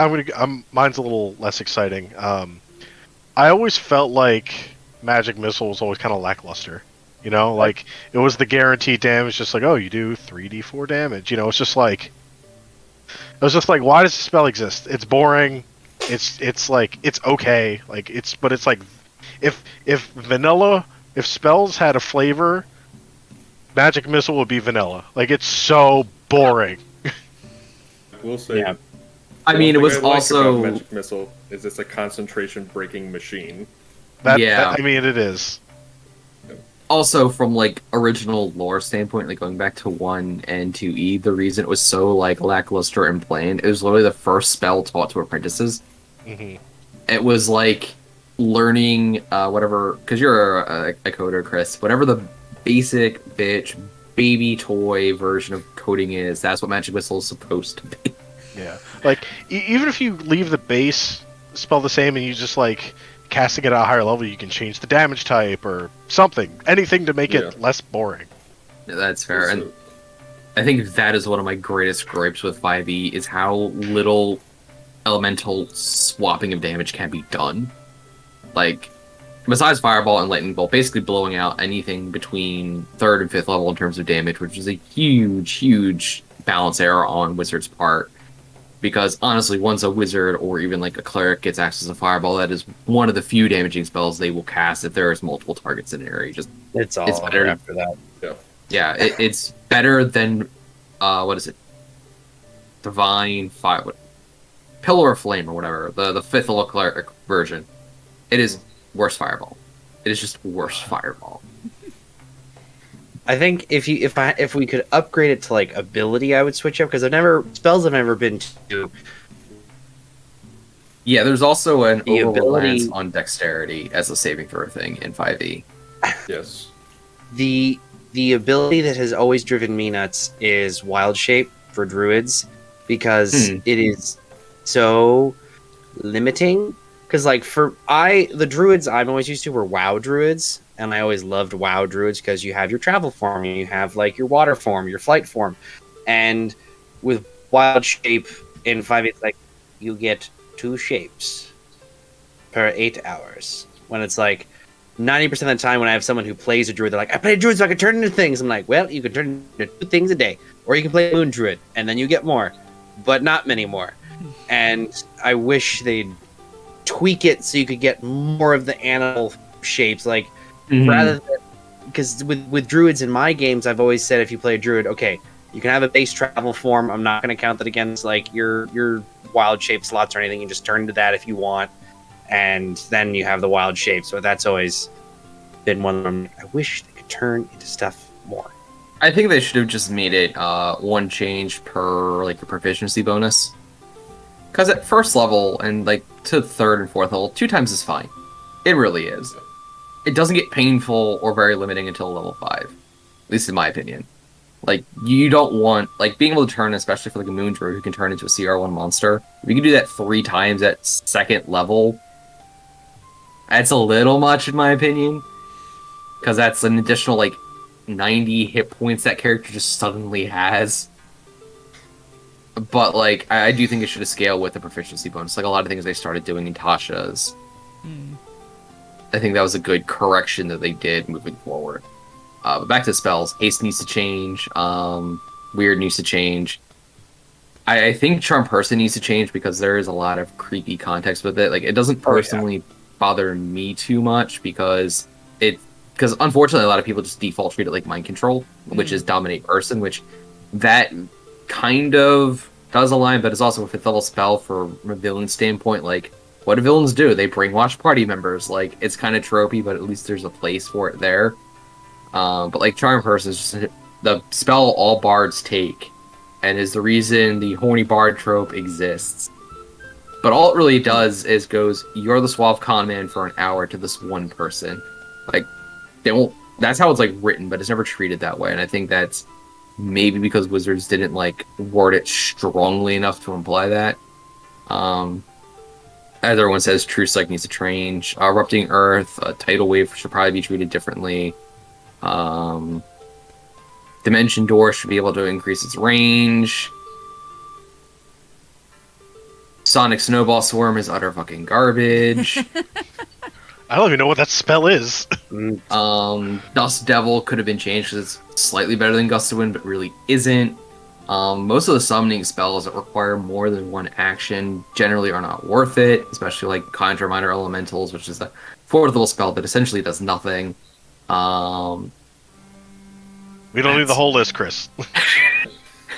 mine's a little less exciting. I always felt like Magic Missile was always kind of lackluster. You know, like it was the guaranteed damage, just like, oh, you do 3d4 damage. You know, it's just like, why does the spell exist? It's boring. It's like, it's okay. Like but it's like, if spells had a flavor, Magic Missile would be vanilla. Like, it's so boring. We'll say. Yeah. I mean, it was What I like also about Magic Missile is it's a concentration breaking machine. Yeah. I mean, it is. also from like original lore standpoint, like going back to 1 and 2E, the reason it was so like lackluster and bland, it was literally the first spell taught to apprentices. Mm-hmm. It was like learning whatever, because you're a coder, Chris. Whatever the basic bitch baby toy version of coding is, that's what Magic Missile is supposed to be. Yeah, like even if you leave the base spell the same and you just like casting it at a higher level, you can change the damage type or something, anything to make it less boring. Yeah, that's fair, and I think that is one of my greatest gripes with 5e is how little elemental swapping of damage can be done. Like, besides Fireball and Lightning Bolt, basically blowing out anything between 3rd and 5th level in terms of damage, which is a huge balance error on Wizard's part. Because honestly, once a wizard or even like a cleric gets access to Fireball, that is one of the few damaging spells they will cast if there is multiple targets in an area. it's better after that. Yeah, it's better than what is it? Divine Fire, Pillar of Flame or whatever, the 5th level cleric version. It is worse Fireball. It is just worse Fireball. I think if we could upgrade it to like ability, I would switch up because spells I've never been to. Yeah, there's also an The over-reliance ability- on dexterity as a saving throw thing in 5e. Yes. The ability that has always driven me nuts is Wild Shape for druids because it is so limiting. Because like the druids I'm always used to were WoW druids, and I always loved WoW druids because you have your travel form, you have like your water form, your flight form, and with Wild Shape in 5e, it's like you get 2 shapes per 8 hours. When it's like 90% of the time when I have someone who plays a druid, they're like, I play a druid so I can turn into things. I'm like, well, you can turn into 2 things a day, or you can play a moon druid, and then you get more, but not many more. And I wish they'd tweak it so you could get more of the animal shapes, like rather than, because with druids in my games, I've always said if you play a druid, okay, you can have a base travel form. I'm not going to count that against like your wild shape slots or anything. You just turn into that if you want, and then you have the wild shape. So that's always been one of them. I wish they could turn into stuff more. I think they should have just made it 1 change per like the proficiency bonus. Because at 1st level and like to 3rd and 4th level, 2 times is fine. It really is. It doesn't get painful or very limiting until level 5. At least in my opinion. Like, you don't want, like, being able to turn, especially for like a Moon Druid who can turn into a CR1 monster, if you can do that 3 times at 2nd level, that's a little much in my opinion. Because that's an additional, like, 90 hit points that character just suddenly has. But, like, I do think it should have scaled with the proficiency bonus. Like, a lot of things they started doing in Tasha's. I think that was a good correction that they did moving forward. But back to the spells. Haste needs to change. Weird needs to change. I think Charm Person needs to change because there is a lot of creepy context with it. Like, it doesn't personally bother me too much because unfortunately a lot of people just default treat it like Mind Control, which is Dominate Person, which that kind of does align, but it's also a 5th level spell from a villain standpoint. Like, what do villains do? They brainwash party members. Like, it's kind of tropey, but at least there's a place for it there. But like Charm Person is just the spell all bards take, and is the reason the horny bard trope exists. But all it really does is goes, you're the suave con man for an hour to this one person. Like, they won't. That's how it's like written, but it's never treated that way. And I think that's maybe because Wizards didn't like word it strongly enough to imply that. As everyone says, True Sight needs to change. Erupting Earth, Tidal Wave should probably be treated differently. Dimension Door should be able to increase its range. Sonic Snowball Swarm is utter fucking garbage. I don't even know what that spell is. Dust Devil could have been changed because it's slightly better than Gust of Wind, but really isn't. Most of the summoning spells that require more than one action generally are not worth it, especially like Conjure Minor Elementals, which is the 4th level spell that essentially does nothing. We don't need the whole list, Chris.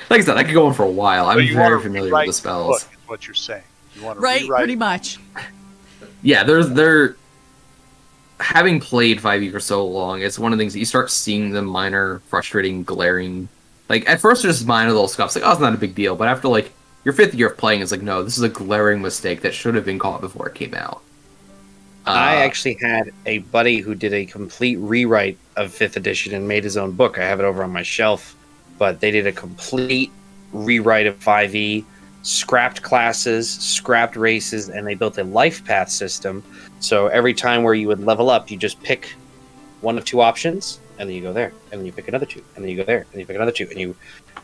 Like I said, I could go on for a while. I'm So you very wanna familiar rewrite with the the spells. book, is what you're saying. You want to Right, rewrite pretty it. much. Yeah, they're having played 5e for so long, it's one of the things that you start seeing the minor, frustrating, glaring. Like, at first there's minor little scuffs, like, oh, it's not a big deal, but after, like, your 5th year of playing, it's like, no, this is a glaring mistake that should have been caught before it came out. I actually had a buddy who did a complete rewrite of 5th edition and made his own book. I have it over on my shelf, but they did a complete rewrite of 5e, scrapped classes, scrapped races, and they built a life path system. So every time where you would level up, you just pick one of 2 options, and then you go there, and then you pick another 2, and then you go there, and you pick another 2, and you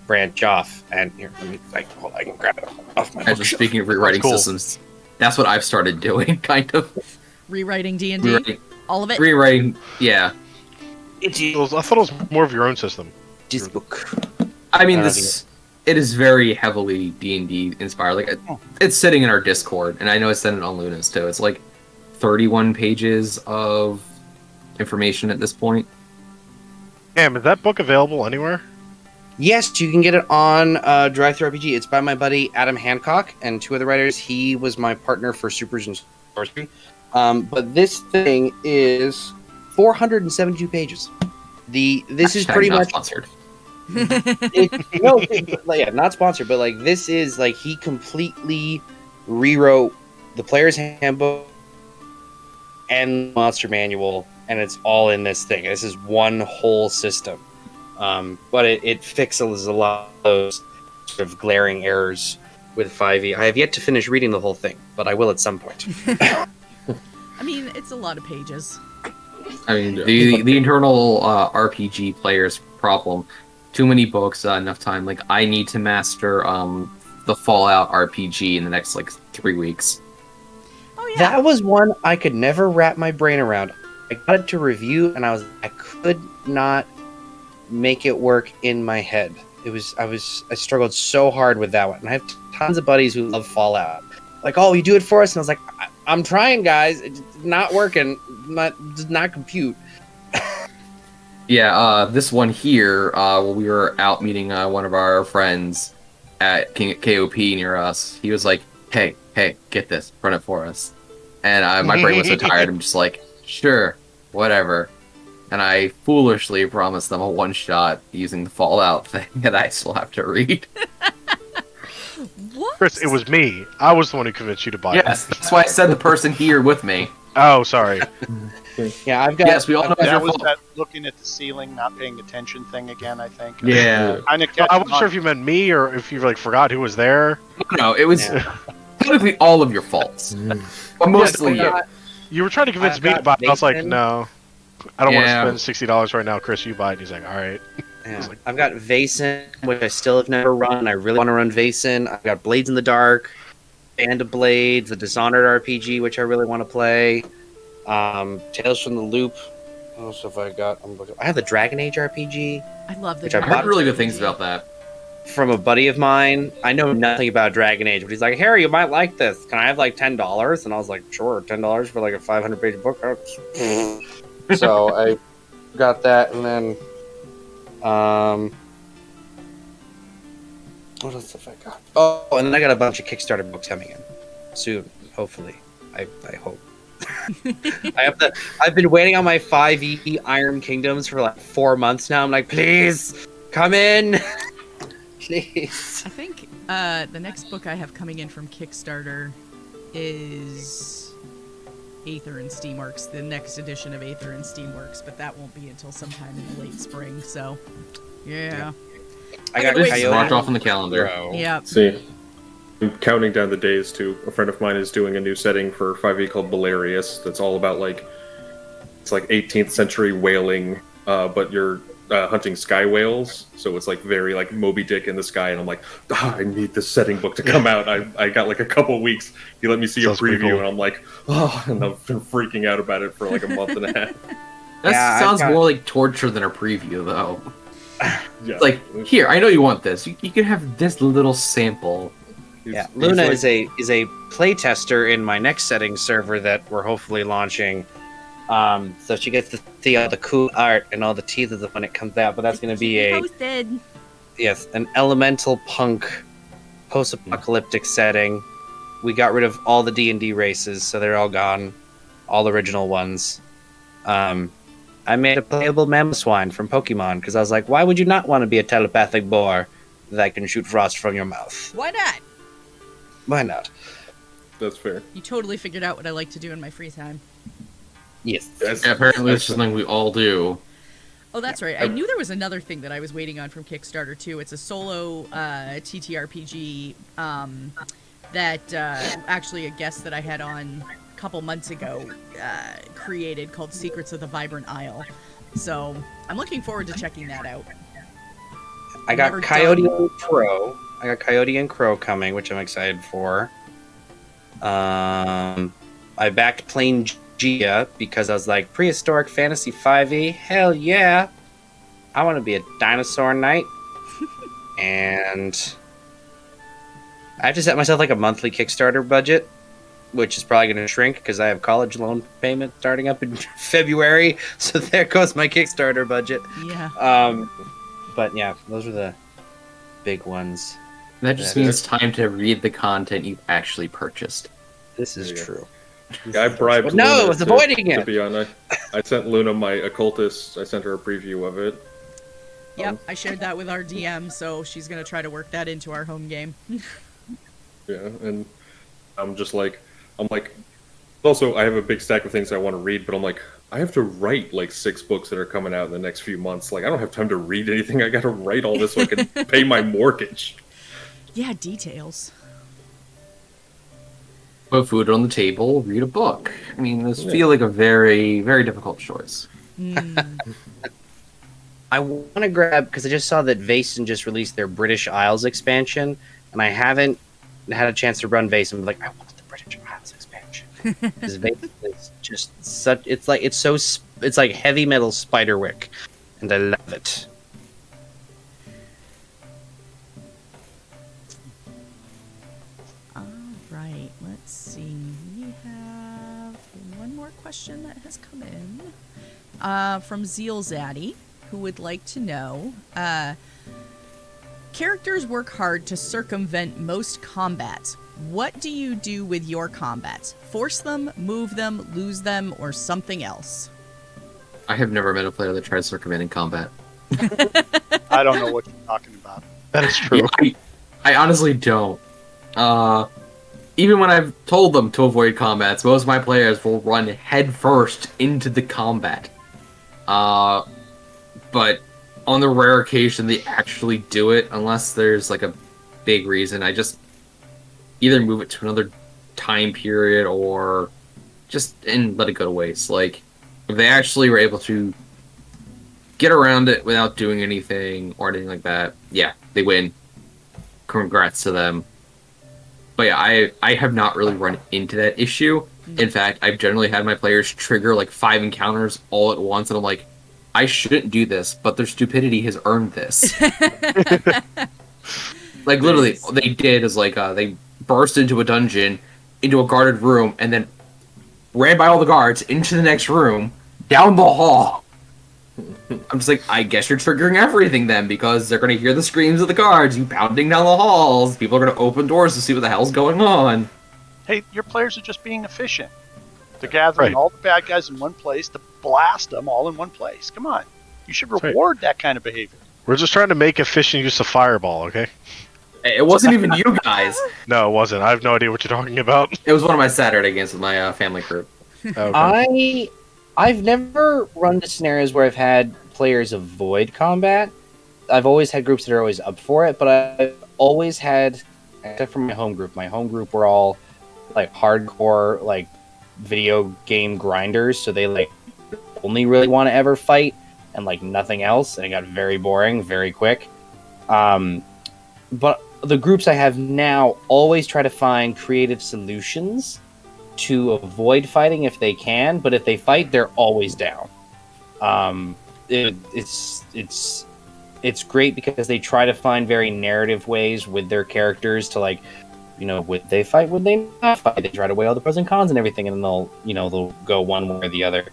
branch off. And here, let me, hold on, I can grab it off my Actually, bookshelf. speaking of rewriting That's cool. systems, that's what I've started doing, kind of. Rewriting D&D. Rewriting, All of it. rewriting, yeah. I thought it was more of your own system. This book. I mean, I don't it is very heavily D&D inspired. Like, it's sitting in our Discord, and I know it's sitting on Luna's too. It's like 31 pages of information at this point. Damn, is that book available anywhere? Yes, you can get it on Ttrpgs. It's by my buddy Adam Hancock and 2 other writers. He was my partner for Supers and Sorcery. But this thing is 472 pages. This is pretty Not much sponsored. not sponsored, but like this is like he completely rewrote the player's handbook and monster manual, and it's all in this thing. This is one whole system. But it fixes a lot of those sort of glaring errors with 5e. I have yet to finish reading the whole thing, but I will at some point. I mean, it's a lot of pages. I mean, the internal RPG player's problem. Too many books, enough time. Like, I need to master the Fallout RPG in the next, like, 3 weeks. Oh, yeah. That was one I could never wrap my brain around. I got it to review, and I could not make it work in my head. I struggled so hard with that one. And I have tons of buddies who love Fallout. Like, oh, you do it for us? And I was like, I'm trying, guys. It's not working. Does not compute. Yeah, this one here, when we were out meeting one of our friends at KOP near us, he was like, hey, get this, run it for us. And my brain was so tired, I'm just like, sure, whatever. And I foolishly promised them a one-shot using the Fallout thing that I still have to read. What? Chris, it was me. I was the one who convinced you to buy Yes, it. that's why I said the person here with me. Oh, sorry. Yeah, I've got. Yes, we all know it's your That was fault. that looking at the ceiling, not paying attention thing again, I think. Yeah. Kind of I wasn't sure if you meant me or if you like forgot who was there. No, it was Yeah. technically all of your faults. But mostly Yeah, you. You were trying to convince I've me got to buy it. I was like, Mason. no. I don't want to Yeah. spend $60 right now. Chris, you buy it. And he's like, all right. Yeah. I've got Vaesen, which I still have never run. I really want to run Vaesen. I've got Blades in the Dark, Band of Blades, the Dishonored RPG, which I really want to play. Tales from the Loop. What else have I got? I have the Dragon Age RPG I love the Which I I Dragon heard really Age good things RPG. about that. from a buddy of mine. I know nothing about Dragon Age, but he's like, Harry, you might like this. Can I have like $10? And I was like, sure, $10 for like a 500-page book. So I got that, and then what else have I got? Oh, and then I got a bunch of Kickstarter books coming in soon, hopefully. I hope. I've been waiting on my 5e Iron Kingdoms for like 4 months now. I'm like, please come in. Please. I think the next book I have coming in from Kickstarter is Aether and Steamworks, the next edition of Aether and Steamworks, but that won't be until sometime in the late spring, so yeah. I got Wait, Just Coyote marked off on the calendar. Pro. Yeah. See, I'm counting down the days to a friend of mine is doing a new setting for 5e called Belarius. That's all about like it's like 18th century whaling, but you're hunting sky whales. So it's like very like Moby Dick in the sky, and I'm like, I need this setting book to come out. I got like a couple weeks. He let me see Sounds a pretty preview, cool. and I'm like, oh, and I've been freaking out about it for like a month and a half. That Yeah, sounds I've got- more like torture than a preview, though. Yeah, Like, here, I know you want this. You can have this little sample. Yeah, He's Luna like- is a playtester in my next setting server that we're hopefully launching. So she gets to see all the cool art and all the teasers when it comes out. But that's going to be Posted. an elemental punk post-apocalyptic setting. We got rid of all the D&D races, so they're all gone, all original ones. I made a playable Mamoswine from Pokemon because I was like, why would you not want to be a telepathic boar that can shoot frost from your mouth? Why not? Why not? That's fair. You totally figured out what I like to do in my free time. Yes. That's- Yeah, apparently, it's that's- just something we all do. Oh, that's right. I knew there was another thing that I was waiting on from Kickstarter too. It's a solo TTRPG that actually a guest that I had on a couple months ago created called Secrets of the Vibrant Isle. So I'm looking forward to checking that out. I got Never Coyote done. and Crow. I got Coyote and Crow coming, which I'm excited for. I backed Plain Gia because I was like, prehistoric fantasy 5e? Hell yeah! I want to be a dinosaur knight. And I have to set myself like a monthly Kickstarter budget, which is probably going to shrink because I have college loan payment starting up in February. So there goes my Kickstarter budget. Yeah. But yeah, those are the big ones. That just Yeah. means time to read the content you've actually purchased. This is There you go. true. Yeah, I bribed But no, Luna it was to- avoiding to it. be on. I sent Luna my occultist. I sent her a preview of it. Yep. I shared that with our DM, so she's gonna try to work that into our home game. Yeah, and I'm like, also I have a big stack of things I want to read, but I'm like, I have to write like 6 books that are coming out in the next few months. Like, I don't have time to read anything. I got to write all this so I can pay my mortgage. Yeah, details. Put food on the table, read a book. I mean, this Yeah. feel like a very, very difficult choice. Mm. I want to grab because I just saw that Vaesen just released their British Isles expansion, and I haven't had a chance to run Vaesen. But like, I want the British Isles expansion because Vaesen is just such. It's like heavy metal Spiderwick, and I love it. All right, let's see. We have one more question that has come in from Zeal Zaddy, who would like to know: characters work hard to circumvent most combats. What do you do with your combats? Force them, move them, lose them, or something else? I have never met a player that tried circumventing combat. I don't know what you're talking about. That is true. Yeah, I honestly don't. even when I've told them to avoid combats, most of my players will run headfirst into the combat. But on the rare occasion they actually do it, unless there's like a big reason, I just either move it to another time period or just and let it go to waste. Like, if they actually were able to get around it without doing anything or anything like that, yeah, they win. Congrats to them. But yeah, I have not really run into that issue. In fact, I've generally had my players trigger like 5 encounters all at once, and I'm like, I shouldn't do this, but their stupidity has earned this. Like, literally, all they did is like, they burst into a dungeon, into a guarded room, and then ran by all the guards into the next room, down the hall. I'm just like, I guess you're triggering everything then, because they're going to hear the screams of the guards, you pounding down the halls, people are going to open doors to see what the hell's going on. Hey, your players are just being efficient. They're gathering all the bad guys in one place to blast them all in one place. Come on. You should reward that kind of behavior. We're just trying to make efficient use of fireball, okay? It wasn't even you guys. No, it wasn't. I have no idea what you're talking about. It was one of my Saturday games with my family group. Okay. I've never run into scenarios where I've had players avoid combat. I've always had groups that are always up for it, but I've always had, except for my home group. My home group were all like hardcore, like video game grinders, so they like only really want to ever fight and like nothing else, and it got very boring very quick. But the groups I have now always try to find creative solutions to avoid fighting if they can, but if they fight, they're always down. It's great because they try to find very narrative ways with their characters to, like, you know, would they fight, would they not fight? They try to weigh all the pros and cons and everything, and then they'll go one way or the other.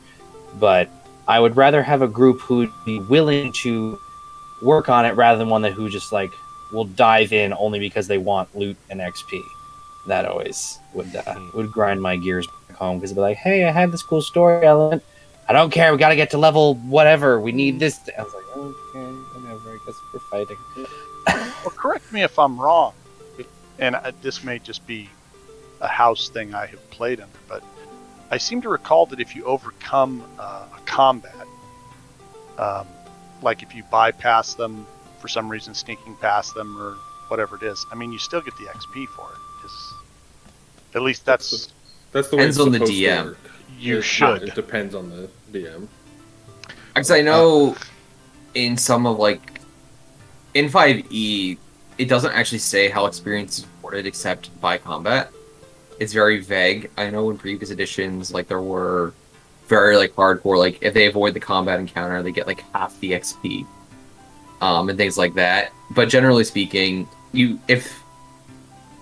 But I would rather have a group who'd be willing to work on it rather than one who just like will dive in only because they want loot and XP. That always would grind my gears back home, because it'd be like, hey, I have this cool story element. I don't care. We got to get to level whatever. We need this. I was like, okay, whatever. I guess we're fighting. Well, correct me if I'm wrong, and this may just be a house thing I have played under, but I seem to recall that if you overcome a combat, like if you bypass them for some reason, sneaking past them or whatever it is, I mean, you still get the XP for it. At least that's the way it's Depends on the supposed to DM. work. You should. It depends on the DM. Because I know in some of, like, in 5e, it doesn't actually say how experience is awarded except by combat. It's very vague. I know in previous editions, like, there were very, like, hardcore, like, if they avoid the combat encounter, they get, like, half the XP. And things like that. But generally speaking,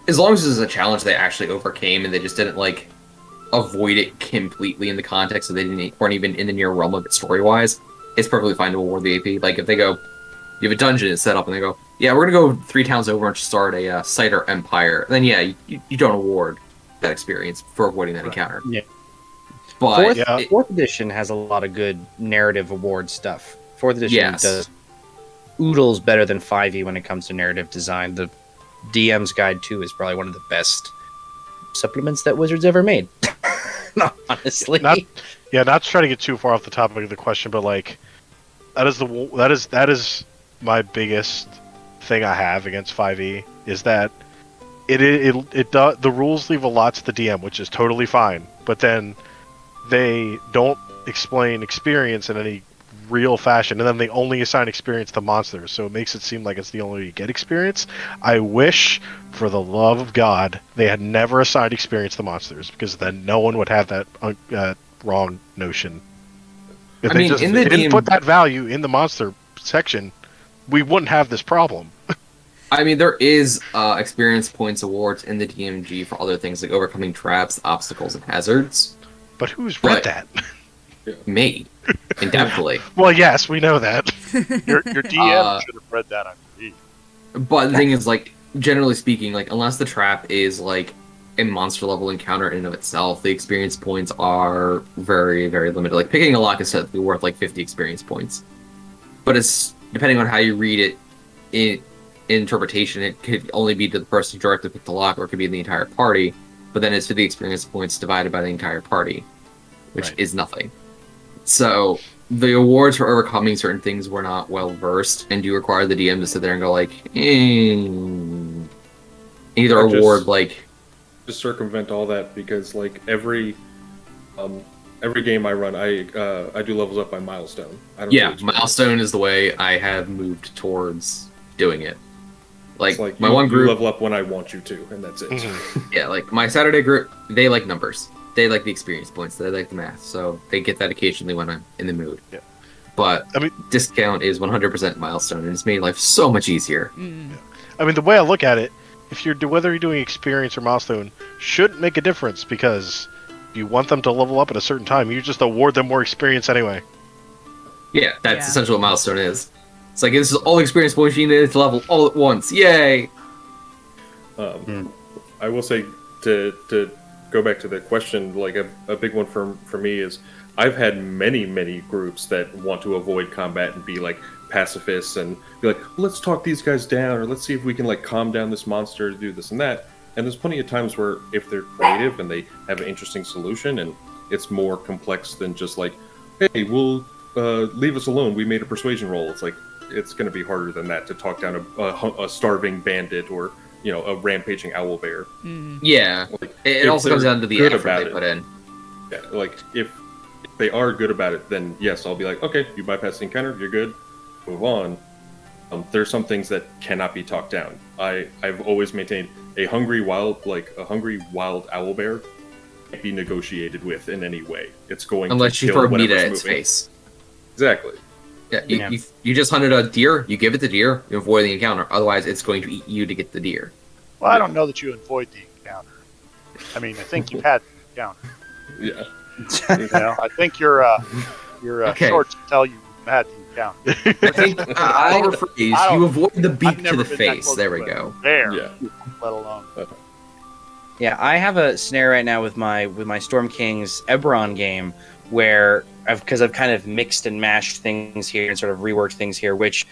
as long as this is a challenge they actually overcame and they just didn't, like, avoid it completely in the context that they weren't even in the near realm of it story-wise, it's perfectly fine to award the AP. Like, if they go, you have a dungeon that's set up, and they go, yeah, we're gonna go 3 towns over and start a Cider Empire, then yeah, you don't award that experience for avoiding that encounter. Yeah. But Fourth edition has a lot of good narrative award stuff. 4th edition does oodles better than 5e when it comes to narrative design. The DM's Guide 2 is probably one of the best supplements that Wizards ever made. No, honestly. Not to try to get too far off the topic of the question, but like that is my biggest thing I have against 5e is that the rules leave a lot to the DM, which is totally fine, but then they don't explain experience in any real fashion, and then they only assign experience to monsters, so it makes it seem like it's the only way you get experience. I wish, for the love of God, they had never assigned experience to monsters, because then no one would have that wrong notion. If they didn't put that value in the monster section, we wouldn't have this problem. I mean, there is experience points awards in the DMG for other things like overcoming traps, obstacles, and hazards. But who's read that? Me. Indefinitely. Well, yes, we know that. Your DM should have read that, I believe. But the thing is, like, generally speaking, like, unless the trap is, like, a monster level encounter in and of itself, the experience points are very, very limited. Like, picking a lock is said to be worth, like, 50 experience points. But it's, depending on how you read it, in interpretation, it could only be to the person who directly picked the lock, or it could be the entire party. but then it's 50 experience points divided by the entire party, which Right. is nothing. So the awards for overcoming certain things were not well versed, and do require the DM to sit there and go like, either Or just- award like. Just circumvent all that because like every game I run, I do levels up by milestone. I don't do Yeah, experience. milestone is the way I have moved towards doing it. It's Like, like my you, one you group, level up when I want you to, and that's it. Mhm. yeah, like my Saturday group, they like numbers. They like the experience points. They like the math, so they get that occasionally when I'm in the mood. Yeah. But I mean- discount is 100% milestone, and it's made life so much easier. I mean, the way I look at it, whether you're doing experience or milestone, shouldn't make a difference because if you want them to level up at a certain time, you just award them more experience anyway. Yeah, that's Yeah. essentially what milestone is. It's like this is all experience points you need to level all at once. Yay! I will say to go back to the question, like a big one for me is I've had many groups that want to avoid combat and be like pacifists and be like, let's talk these guys down or let's see if we can like calm down this monster to do this and that. And there's plenty of times where if they're creative and they have an interesting solution and it's more complex than just like, hey, we'll leave us alone. We made a persuasion roll. It's like it's going to be harder than that to talk down a starving bandit or a rampaging owlbear. Yeah, Like, it if also comes they're down to the good effort about they it. put in. Yeah, like if they are good about it, then yes, I'll be like, okay, you bypass the encounter, you're good, move on. There's some things that cannot be talked down. I've always maintained a hungry wild owlbear can't be negotiated with in any way. It's going Unless to you kill throw meat at whatever's its moving. face. Exactly. Yeah, Yeah. you just hunted a deer, you give it the deer, you avoid the encounter. Otherwise, it's going to eat you to get the deer. Well, I don't know that you avoid the encounter. I mean, I think you've had the encounter. Yeah. I think your Okay. shorts tell you had the encounter. I think I'll rephrase. I don't- You avoid the I've beak to never the been that face. close There to we a go. bear, Yeah. let alone. Yeah, I have a snare right now with my Storm King's Eberron game where because I've kind of mixed and mashed things here and sort of reworked things here, which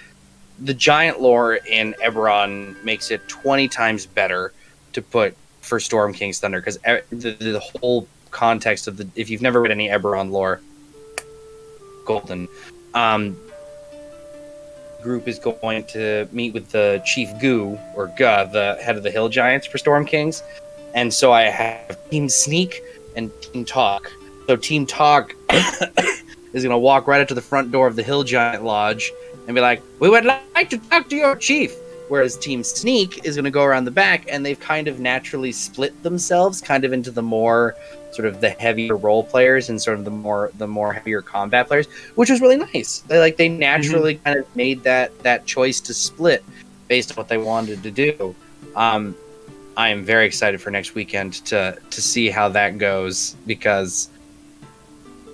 the giant lore in Eberron makes it 20 times better to put for Storm King's Thunder because the whole context of if you've never read any Eberron lore, golden. Group is going to meet with the Chief Gu or Ga, the head of the Hill Giants for Storm Kings. And so I have Team Sneak and Team Talk. So Team Talk is going to walk right up to the front door of the Hill Giant Lodge and be like, "We would like to talk to your chief." Whereas Team Sneak is going to go around the back, and they've kind of naturally split themselves kind of into the more sort of the heavier role players and sort of the more heavier combat players, which was really nice. They naturally kind of made that choice to split based on what they wanted to do. I am very excited for next weekend to see how that goes because,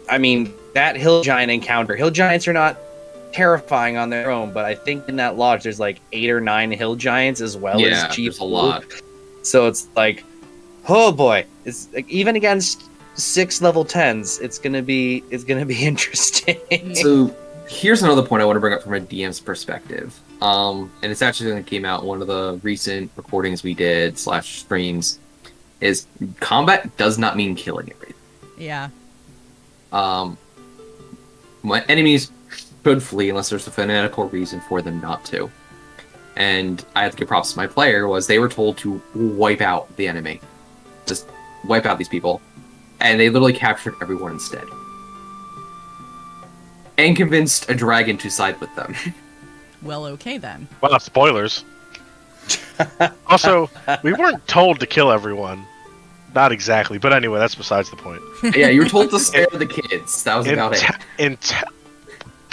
I mean, that Hill Giant encounter. Hill Giants are not terrifying on their own, but I think in that lodge there's like 8 or 9 Hill Giants as well Yeah, as Chief there's a lot. So it's like, oh boy, it's like, even against 6 level 10s, it's gonna be interesting. So here's another point I want to bring up from a DM's perspective. And it's actually something that came out in one of the recent recordings we did / streams. Is combat does not mean killing everything. Yeah. My enemies should flee unless there's a fanatical reason for them not to. And I have to give props to my player was they were told to wipe out the enemy. Just wipe out these people. And they literally captured everyone instead. And convinced a dragon to side with them. Well, okay then. Well, spoilers. Also, we weren't told to kill everyone. Not exactly, but anyway, that's besides the point. Yeah, you were told to spare the kids. That was about it.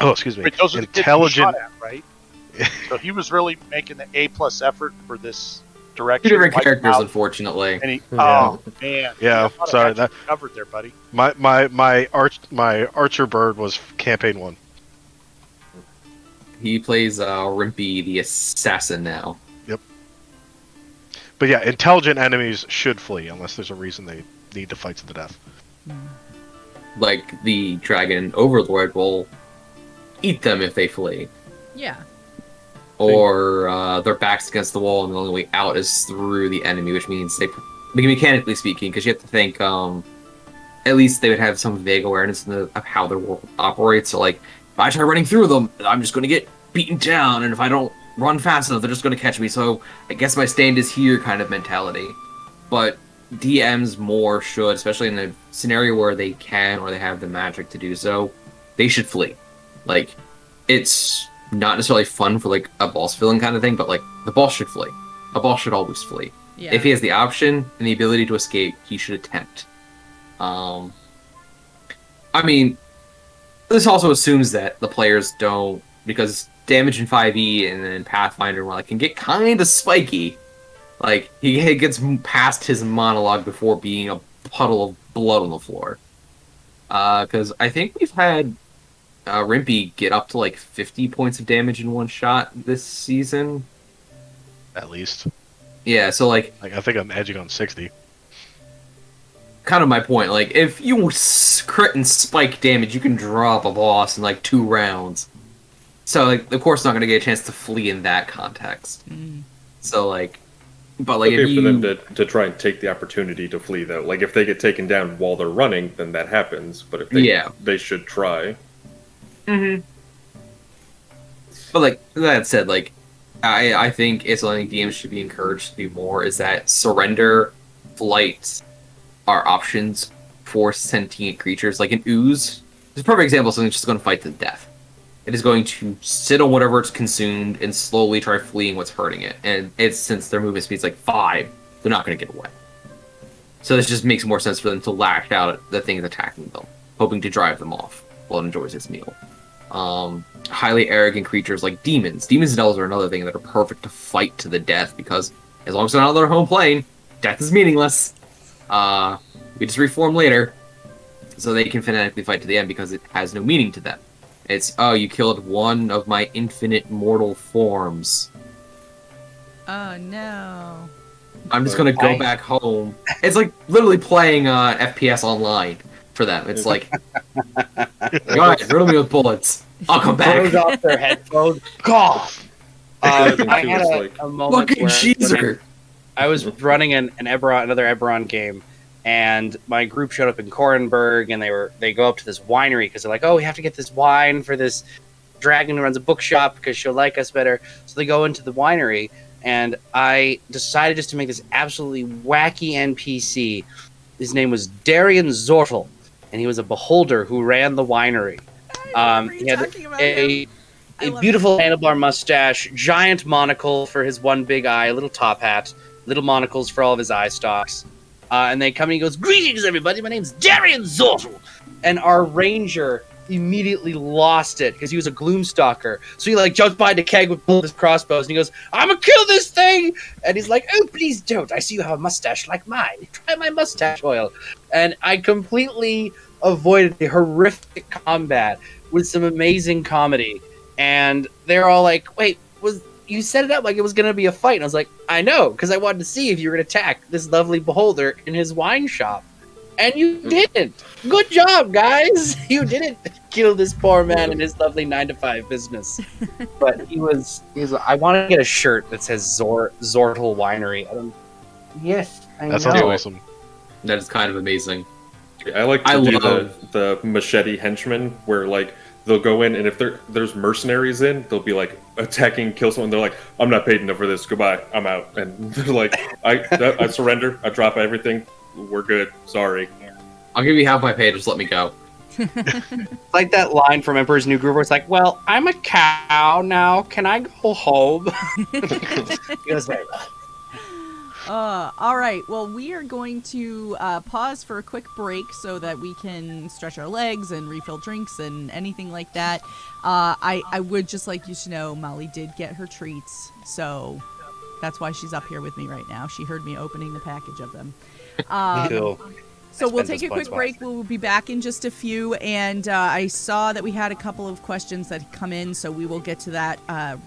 Excuse me. Wait, those are the kids he Intelligent. shot at, right? So he was really making the A+ effort for this direction. Two different wiping characters, out, unfortunately. and he, Yeah. oh man, Yeah, I thought I sorry, had that- you covered there, buddy. My archer bird was campaign 1. He plays Rimpy the assassin now. But yeah, intelligent enemies should flee unless there's a reason they need to fight to the death. Like the dragon overlord will eat them if they flee. Yeah. Or their backs against the wall and the only way out is through the enemy, which means mechanically speaking, because you have to think, at least they would have some vague awareness of how their world operates. So, like, if I try running through them, I'm just going to get beaten down, and if I don't run fast enough, they're just going to catch me. So, I guess my stand is here kind of mentality. But DMs more should, especially in a scenario where they can or they have the magic to do so, they should flee. Like, it's not necessarily fun for, like, a boss villain kind of thing, but, like, the boss should flee. A boss should always flee. Yeah. If he has the option and the ability to escape, he should attempt. I mean, this also assumes that the players don't, because damage in 5e and then Pathfinder can get kind of spiky. Like, he gets past his monologue before being a puddle of blood on the floor. Because I think we've had Rimpy get up to like 50 points of damage in one shot this season. At least. Yeah, so like I think I'm edging on 60. Kind of my point. Like, if you crit and spike damage, you can drop a boss in like 2 rounds. So, like, of course, not going to get a chance to flee in that context. So, like, but like, okay, if you... for them to try and take the opportunity to flee, though. Like, if they get taken down while they're running, then that happens. But if they should try. Mm-hmm. But like that said, like, I think it's something DMs should be encouraged to do more. Is that surrender, flight are options for sentient creatures. Like an ooze, it's a perfect example of something that's just going to fight to the death. It is going to sit on whatever it's consumed and slowly try fleeing what's hurting it. And it's, since their movement speed's like 5, they're not going to get away. So this just makes more sense for them to lash out at the thing attacking them, hoping to drive them off while it enjoys its meal. Highly arrogant creatures like demons. Demons and elves are another thing that are perfect to fight to the death, because as long as they're not on their home plane, death is meaningless. We just reform later, so they can fanatically fight to the end because it has no meaning to them. It's, oh, you killed one of my infinite mortal forms. Oh no. I'm just gonna go back home. It's like literally playing FPS online for them. It's like, alright, riddle me with bullets. I'll come back. Throws off their headphones. Cough! I had a moment Fucking where cheeser! I was running another Eberron game, and my group showed up in Corenburg, and they go up to this winery because they're like, oh, we have to get this wine for this dragon who runs a bookshop because she'll like us better. So they go into the winery, and I decided just to make this absolutely wacky NPC. His name was Darian Zortel, and he was a beholder who ran the winery. He had a beautiful handlebar mustache, giant monocle for his one big eye, a little top hat, little monocles for all of his eye stalks. And they come and he goes, greetings, everybody, my name's Darian Zortel. And our ranger immediately lost it because he was a gloomstalker. So he like jumps behind a keg with both his crossbows and he goes, I'm gonna kill this thing! And he's like, oh, please don't. I see you have a mustache like mine. Try my mustache oil. And I completely avoided the horrific combat with some amazing comedy. And they're all like, wait, you set it up like it was going to be a fight. And I was like, I know, because I wanted to see if you were going to attack this lovely beholder in his wine shop. And you didn't. Good job, guys. You didn't kill this poor man in his lovely 9-to-5 business. But he was I want to get a shirt that says Zortel Winery. Yes, I That know. sounds awesome. That is kind of amazing. I like to do the machete henchmen where like they'll go in and if there's mercenaries in, they'll be like attacking, kill someone. They're like, I'm not paid enough for this. Goodbye. I'm out. And they're like, I surrender. I drop everything. We're good. Sorry. I'll give you half my pay. Just let me go. It's like that line from Emperor's New Groove where it's like, well, I'm a cow now. Can I go home? It goes very well. All right. Well, we are going to pause for a quick break so that we can stretch our legs and refill drinks and anything like that. I would just like you to know Molly did get her treats, so that's why she's up here with me right now. She heard me opening the package of them. Cool. So we'll take a quick break. We'll be back in just a few. And I saw that we had a couple of questions that had come in, so we will get to that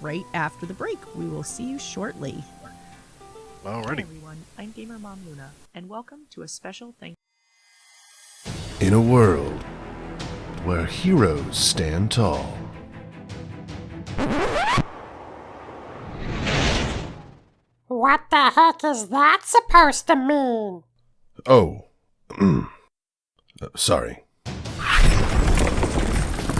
right after the break. We will see you shortly. Alrighty. Hi everyone, I'm Gamer Mom Luna, and welcome to a special thank. In a world where heroes stand tall, What the heck is that supposed to mean? Oh. Sorry.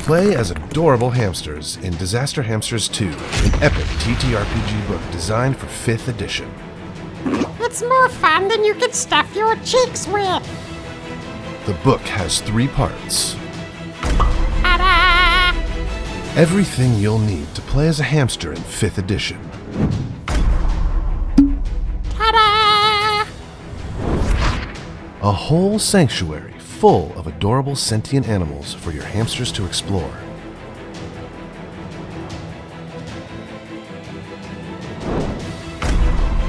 Play as adorable hamsters in Disaster Hamsters 2, an epic TTRPG book designed for 5th edition. It's more fun than you can stuff your cheeks with. The book has 3 parts. Ta-da! Everything you'll need to play as a hamster in 5th edition. Ta-da! A whole sanctuary full of adorable sentient animals for your hamsters to explore.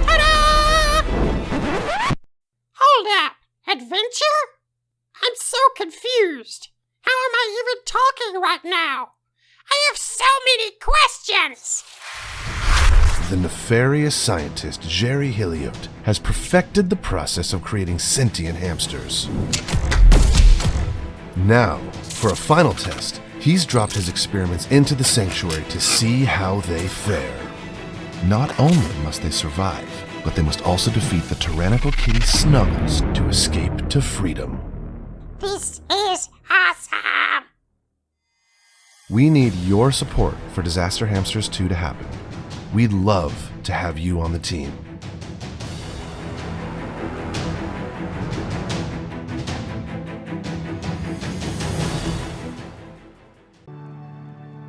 Ta-da! Hold up! Adventure? I'm so confused. How am I even talking right now? I have so many questions! The nefarious scientist Jerry Hilliot has perfected the process of creating sentient hamsters. Now, for a final test, he's dropped his experiments into the sanctuary to see how they fare. Not only must they survive, but they must also defeat the tyrannical kitty Snuggles to escape to freedom. This is awesome! We need your support for Disaster Hamsters 2 to happen. We'd love to have you on the team.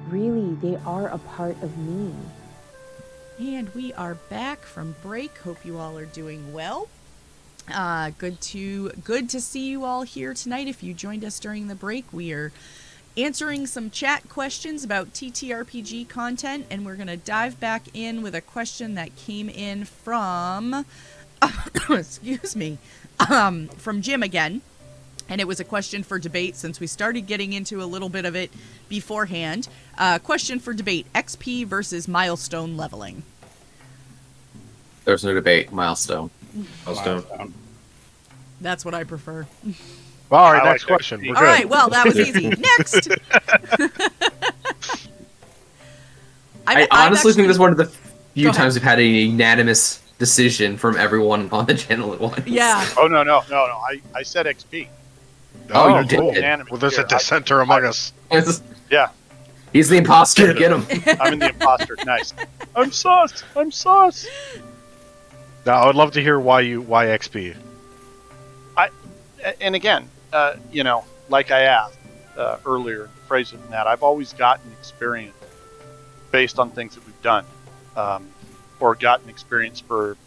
Really, they are a part of me. And we are back from break. Hope you all are doing well. Good to see you all here tonight. If you joined us during the break, we are answering some chat questions about TTRPG content, and we're going to dive back in with a question that came in from excuse me, from Jim again. And it was a question for debate since we started getting into a little bit of it beforehand. Question for debate, XP versus milestone leveling. There's no debate. Milestone. Milestone. That's what I prefer. All right, I next like question. XP. We're All good. right, well, that was easy. Next. I honestly think this is one of the Go few ahead. times we've had a unanimous decision from everyone on the channel at once. Yeah. Oh no. I said XP. Oh, you did. cool. Unanimous Well, there's a here. dissenter among us. Yeah, He's the imposter. Get him. I'm in the imposter. Nice. I'm sus. Now, I would love to hear why XP. And again, like I asked earlier, phrasing that, I've always gotten experience based on things that we've done, or gotten experience for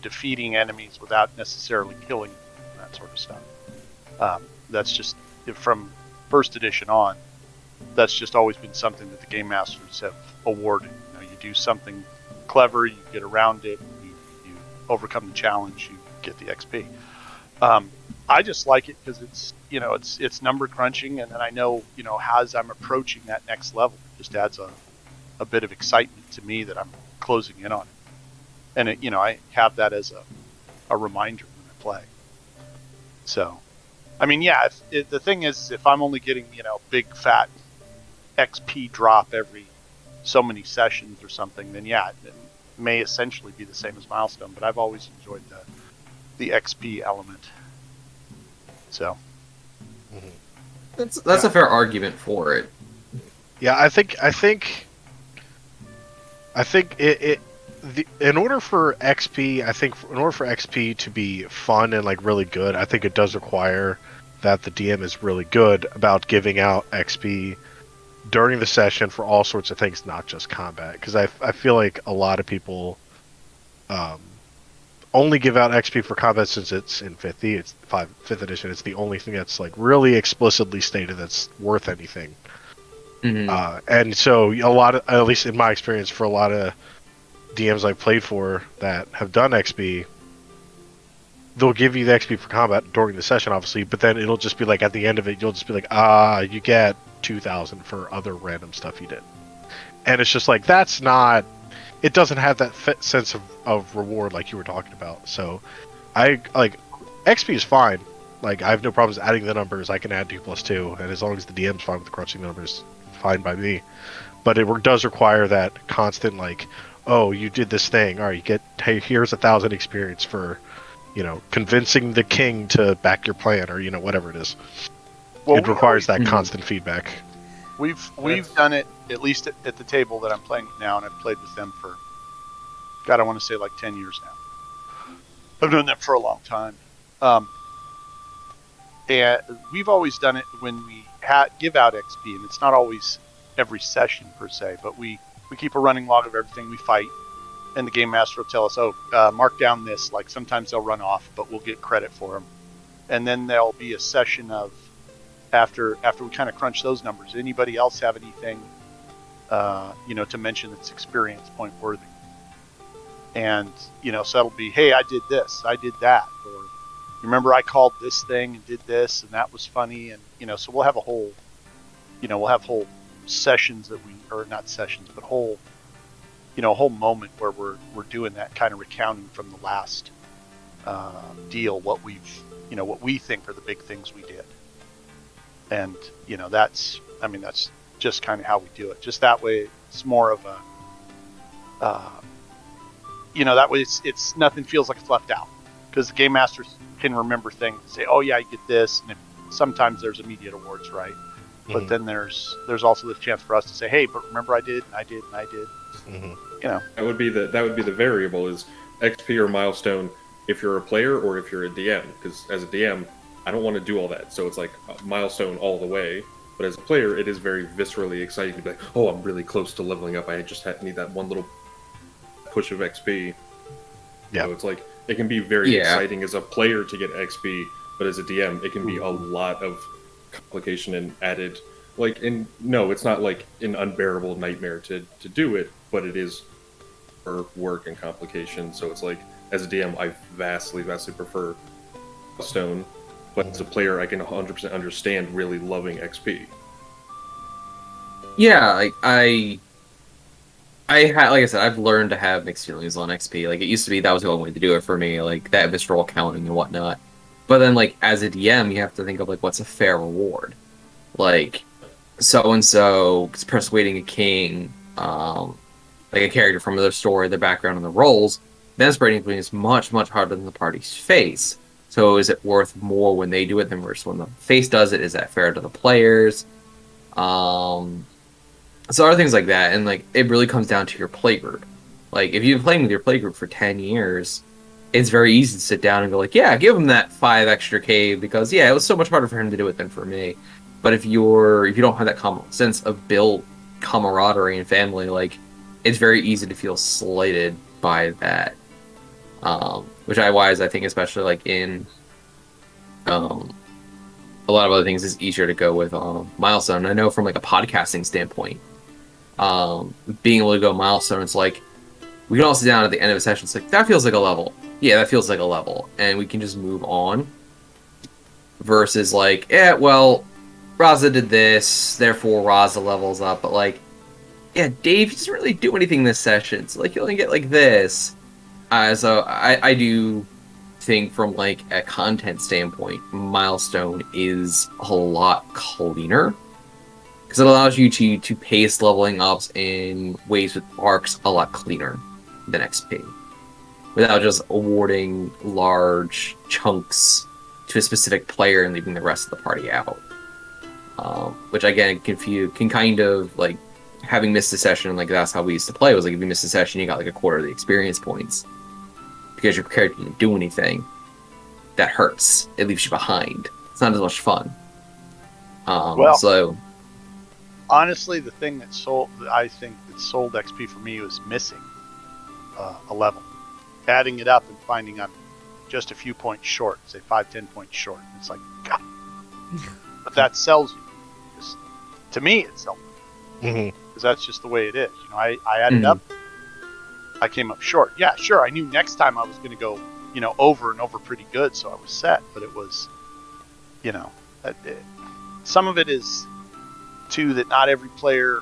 defeating enemies without necessarily killing them, that sort of stuff. That's just from first edition on. That's just always been something that the game masters have awarded. You do something clever, you get around it, you overcome the challenge, you get the XP. I just like it because it's number crunching, and then I know as I'm approaching that next level, it just adds a bit of excitement to me that I'm closing in on it, and I have that as a reminder when I play. So, I mean, yeah. The thing is, if I'm only getting big fat XP drop every so many sessions or something, then yeah, it may essentially be the same as milestone. But I've always enjoyed the XP element. So That's a fair argument for it. Yeah, I think in order for XP to be fun and like really good, I think it does require that the DM is really good about giving out XP during the session for all sorts of things, not just combat. Because I feel like a lot of people only give out XP for combat since it's in 5th edition. It's the only thing that's like really explicitly stated that's worth anything. Mm-hmm. And so a lot of, at least in my experience, for a lot of DMs I've played for that have done XP, they'll give you the XP for combat during the session, obviously, but then it'll just be like at the end of it, you'll just be like, you get 2,000 for other random stuff you did. And it's just like, that's not, it doesn't have that sense of reward like you were talking about. So I like, XP is fine. Like, I have no problems adding the numbers. I can add 2+2, and as long as the DM's fine with crunching the numbers, fine by me. But it does require that constant, like, oh, you did this thing. All right, hey, here's 1,000 experience for, convincing the king to back your plan, or whatever it is. Well, it requires that constant feedback. We've done it at least at the table that I'm playing with now, and I've played with them for, God, I want to say like 10 years now. I've done that for a long time. And we've always done it when we give out XP, and it's not always every session per se, but we keep a running log of everything we fight, and the game master will tell us, mark down this. Like sometimes they'll run off, but we'll get credit for them. And then there'll be a session of, after we kind of crunch those numbers, anybody else have anything, to mention that's experience point worthy? And, so that'll be, hey, I did this, I did that, or remember I called this thing and did this, and that was funny. And, so we'll have a whole, whole sessions or not sessions, but whole moment where we're doing that kind of recounting from the last deal, what we think are the big things we did. And, that's just kind of how we do it. Just that way, it's more of a, that way it's nothing feels like it's left out, because the game masters can remember things and say, oh yeah, I get this. And sometimes there's immediate awards, right? Mm-hmm. But then there's also the chance for us to say, hey, but remember I did, and I did, and I did. Mm-hmm. That would be the variable is XP or milestone if you're a player or if you're a DM. Because as a DM, I don't want to do all that, so it's like a milestone all the way. But as a player, it is very viscerally exciting to be like, oh, I'm really close to leveling up. I just need that one little push of XP. Yeah. So it's like, it can be very exciting as a player to get XP, but as a DM, it can be a lot of complication and added, no, it's not like an unbearable nightmare to do it, but it is for work and complication. So it's like, as a DM, I vastly prefer Stone, but as a player, I can 100% understand really loving XP. Yeah, like I like I said, I've learned to have mixed feelings on XP. Like, it used to be that was the only way to do it for me, like that visceral counting and whatnot. But then, like, as a DM, you have to think of like what's a fair reward. Like, so and so is persuading a king, like a character from their story, their background, and the roles. Then spreading between is much harder than the party's face. So is it worth more when they do it than versus when the face does it? Is that fair to the players? So other things like that, and like it really comes down to your playgroup. Like, if you've been playing with your playgroup for 10 years, it's very easy to sit down and go like, yeah, give him that 5 extra K because it was so much harder for him to do it than for me. But if you don't have that sense of built camaraderie and family, like, it's very easy to feel slighted by that. Which I think especially like in a lot of other things is easier to go with milestone. I know from like a podcasting standpoint, being able to go milestone, it's like we can all sit down at the end of a session. It's like, that feels like a level. Yeah, that feels like a level, and we can just move on. Versus like, Raza did this, therefore Raza levels up. But like, Dave doesn't really do anything this session, so like you only get like this. So I do think from like a content standpoint, milestone is a lot cleaner. Because it allows you to pace leveling ups in ways with arcs a lot cleaner than XP. Without just awarding large chunks to a specific player and leaving the rest of the party out. Which again, can kind of like, having missed a session, like that's how we used to play, was like if you missed a session, you got like a quarter of the experience points. Because your character didn't do anything. That hurts. It leaves you behind. It's not as much fun. So honestly, the thing that sold XP for me was missing a level, adding it up and finding I'm just a few points short, say 5-10 points short. It's like, God. But that sells you. To me, it sells me. Because that's just the way it is. I added up. I came up short. Yeah, sure. I knew next time I was going to go, over and over pretty good, so I was set. But it was, some of it is too that not every player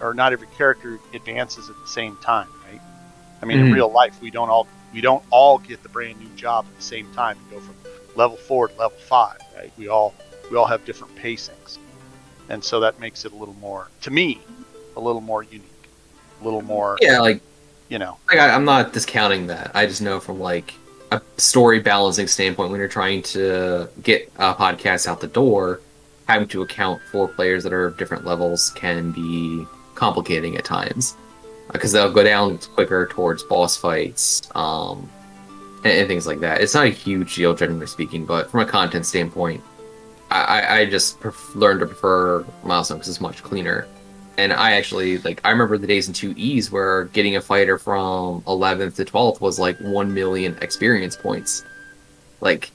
or not every character advances at the same time, right? I mean, in real life, we don't all get the brand new job at the same time and go from level 4 to level 5, right? We all have different pacings, and so that makes it a little more, to me, a little more unique, a little more. Yeah, like you know. Like, I'm not discounting that. I just know from like a story balancing standpoint, when you're trying to get a podcast out the door, having to account for players that are of different levels can be complicating at times, because they'll go down quicker towards boss fights, and things like that. It's not a huge deal, generally speaking, but from a content standpoint, I just learned to prefer Milestone because it's much cleaner. And I actually, like, I remember the days in 2Es where getting a fighter from 11th to 12th was like 1 million experience points. Like,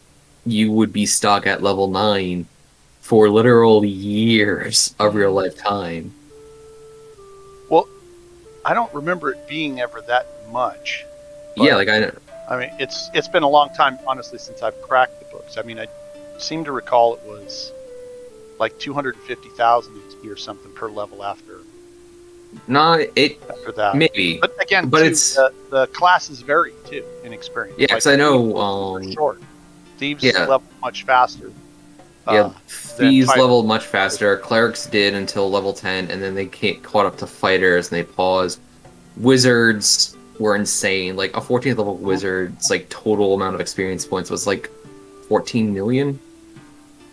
you would be stuck at level 9 for literal years of your lifetime. Well, I don't remember it being ever that much. Yeah, like, I mean, it's been a long time, honestly, since I've cracked the books. I mean, I seem to recall it was like 250,000 XP or something per level after that. Maybe. But again, but too, it's the classes vary too in experience. Yeah, because I know short. Thieves level much faster. Thieves leveled much faster. Clerics did until level 10, and then they caught up to fighters and they paused. Wizards were insane. Like a 14th level wizard's like total amount of experience points was like 14 million.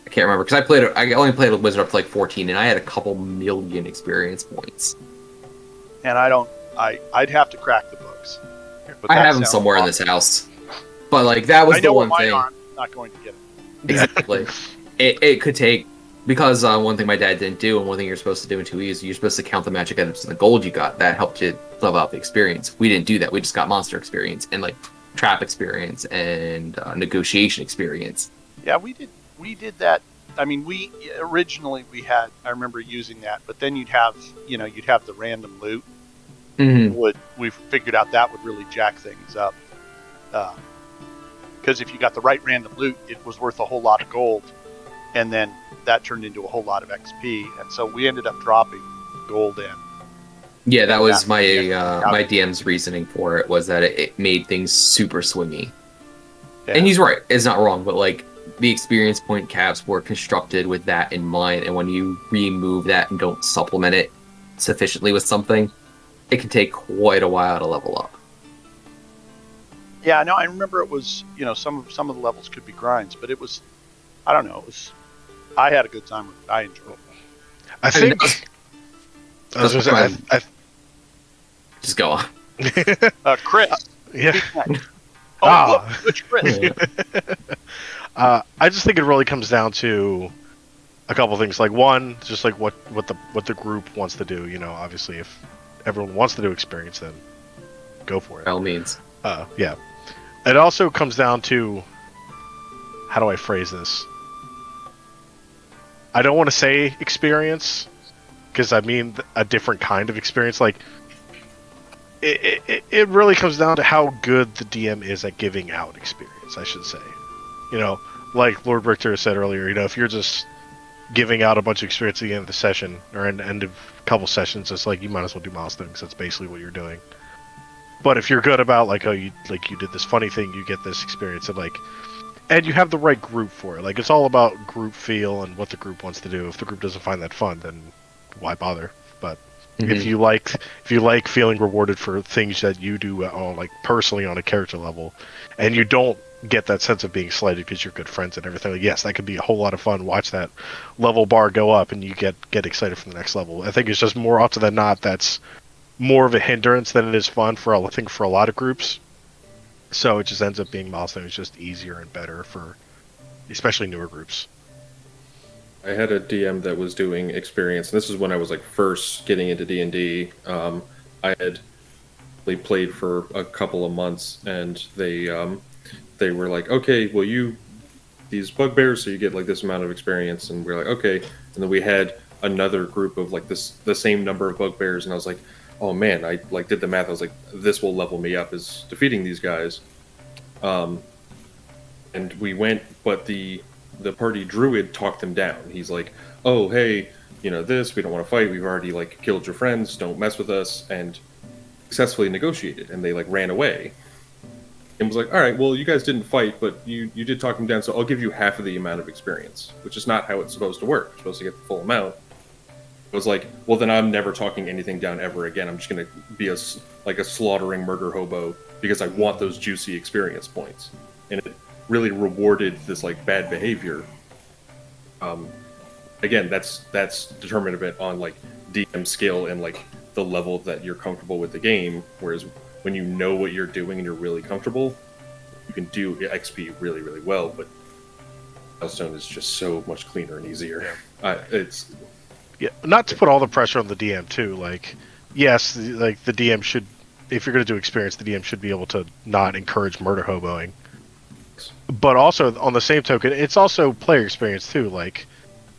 I can't remember because I only played a wizard up to like 14, and I had a couple million experience points. And I'd have to crack the books. I have them somewhere in this house, but like that was the one thing. I'm not going to get them. Exactly. It could take, because one thing my dad didn't do, and one thing you're supposed to do in 2E is you're supposed to count the magic items and the gold you got. That helped you level out the experience. We didn't do that. We just got monster experience and like trap experience and negotiation experience. Yeah, we did that. I mean, originally had, I remember using that, but then you'd have the random loot. Mm-hmm. We figured out that would really jack things up. Because if you got the right random loot, it was worth a whole lot of gold, and then that turned into a whole lot of XP, and so we ended up dropping gold in. Yeah, that was my my DM's reasoning for it, was that it made things super swingy. Yeah. And he's right; it's not wrong, but like the experience point caps were constructed with that in mind, and when you remove that and don't supplement it sufficiently with something, it can take quite a while to level up. Yeah, no, I remember it was, some of the levels could be grinds, but it was, I don't know, I had a good time with it. I enjoyed it. I think just go on. Chris. Yeah. Look, which Chris? I just think it really comes down to a couple things. Like one, just like what the group wants to do. Obviously, if everyone wants to do experience, then go for it. By all means. Yeah. It also comes down to, how do I phrase this? I don't want to say experience, because I mean a different kind of experience. Like, it really comes down to how good the DM is at giving out experience, I should say. Like Lord Richter said earlier, if you're just giving out a bunch of experience at the end of the session, or at the end of a couple sessions, it's like, you might as well do milestones, because that's basically what you're doing. But if you're good about, like, you did this funny thing, you get this experience, and you have the right group for it. Like, it's all about group feel and what the group wants to do. If the group doesn't find that fun, then why bother? But if you like feeling rewarded for things that you do, like personally on a character level, and you don't get that sense of being slighted because you're good friends and everything, like, yes, that could be a whole lot of fun. Watch that level bar go up, and you get excited for the next level. I think it's just more often than not that's more of a hindrance than it is fun for a lot of groups. So it just ends up being milestone. It's just easier and better for especially newer groups. I had a DM that was doing experience, and this is when I was like first getting into D&D. I had played for a couple of months, and they were like, okay, well, these bugbears, so you get like this amount of experience, and we're like, okay. And then we had another group of like the same number of bugbears, and I was like, oh man, I did the math. I was like, this will level me up as defeating these guys. And we went, but the party druid talked them down. He's like, oh, hey, we don't want to fight. We've already killed your friends. Don't mess with us. And successfully negotiated, and they ran away. And was like, all right, well, you guys didn't fight, but you did talk them down, so I'll give you half of the amount of experience, which is not how it's supposed to work. You're supposed to get the full amount. It was like, well, then I'm never talking anything down ever again. I'm just going to be a slaughtering murder hobo because I want those juicy experience points. And it really rewarded this like bad behavior. Again, that's determined a bit on like DM skill and like the level that you're comfortable with the game. Whereas when you know what you're doing and you're really comfortable, you can do XP really, really well. But Milestone is just so much cleaner and easier. It's not to put all the pressure on the DM too. Like, yes, like the DM should, if you're going to do experience, the DM should be able to not encourage murder hoboing. But also, on the same token, it's also player experience too. Like,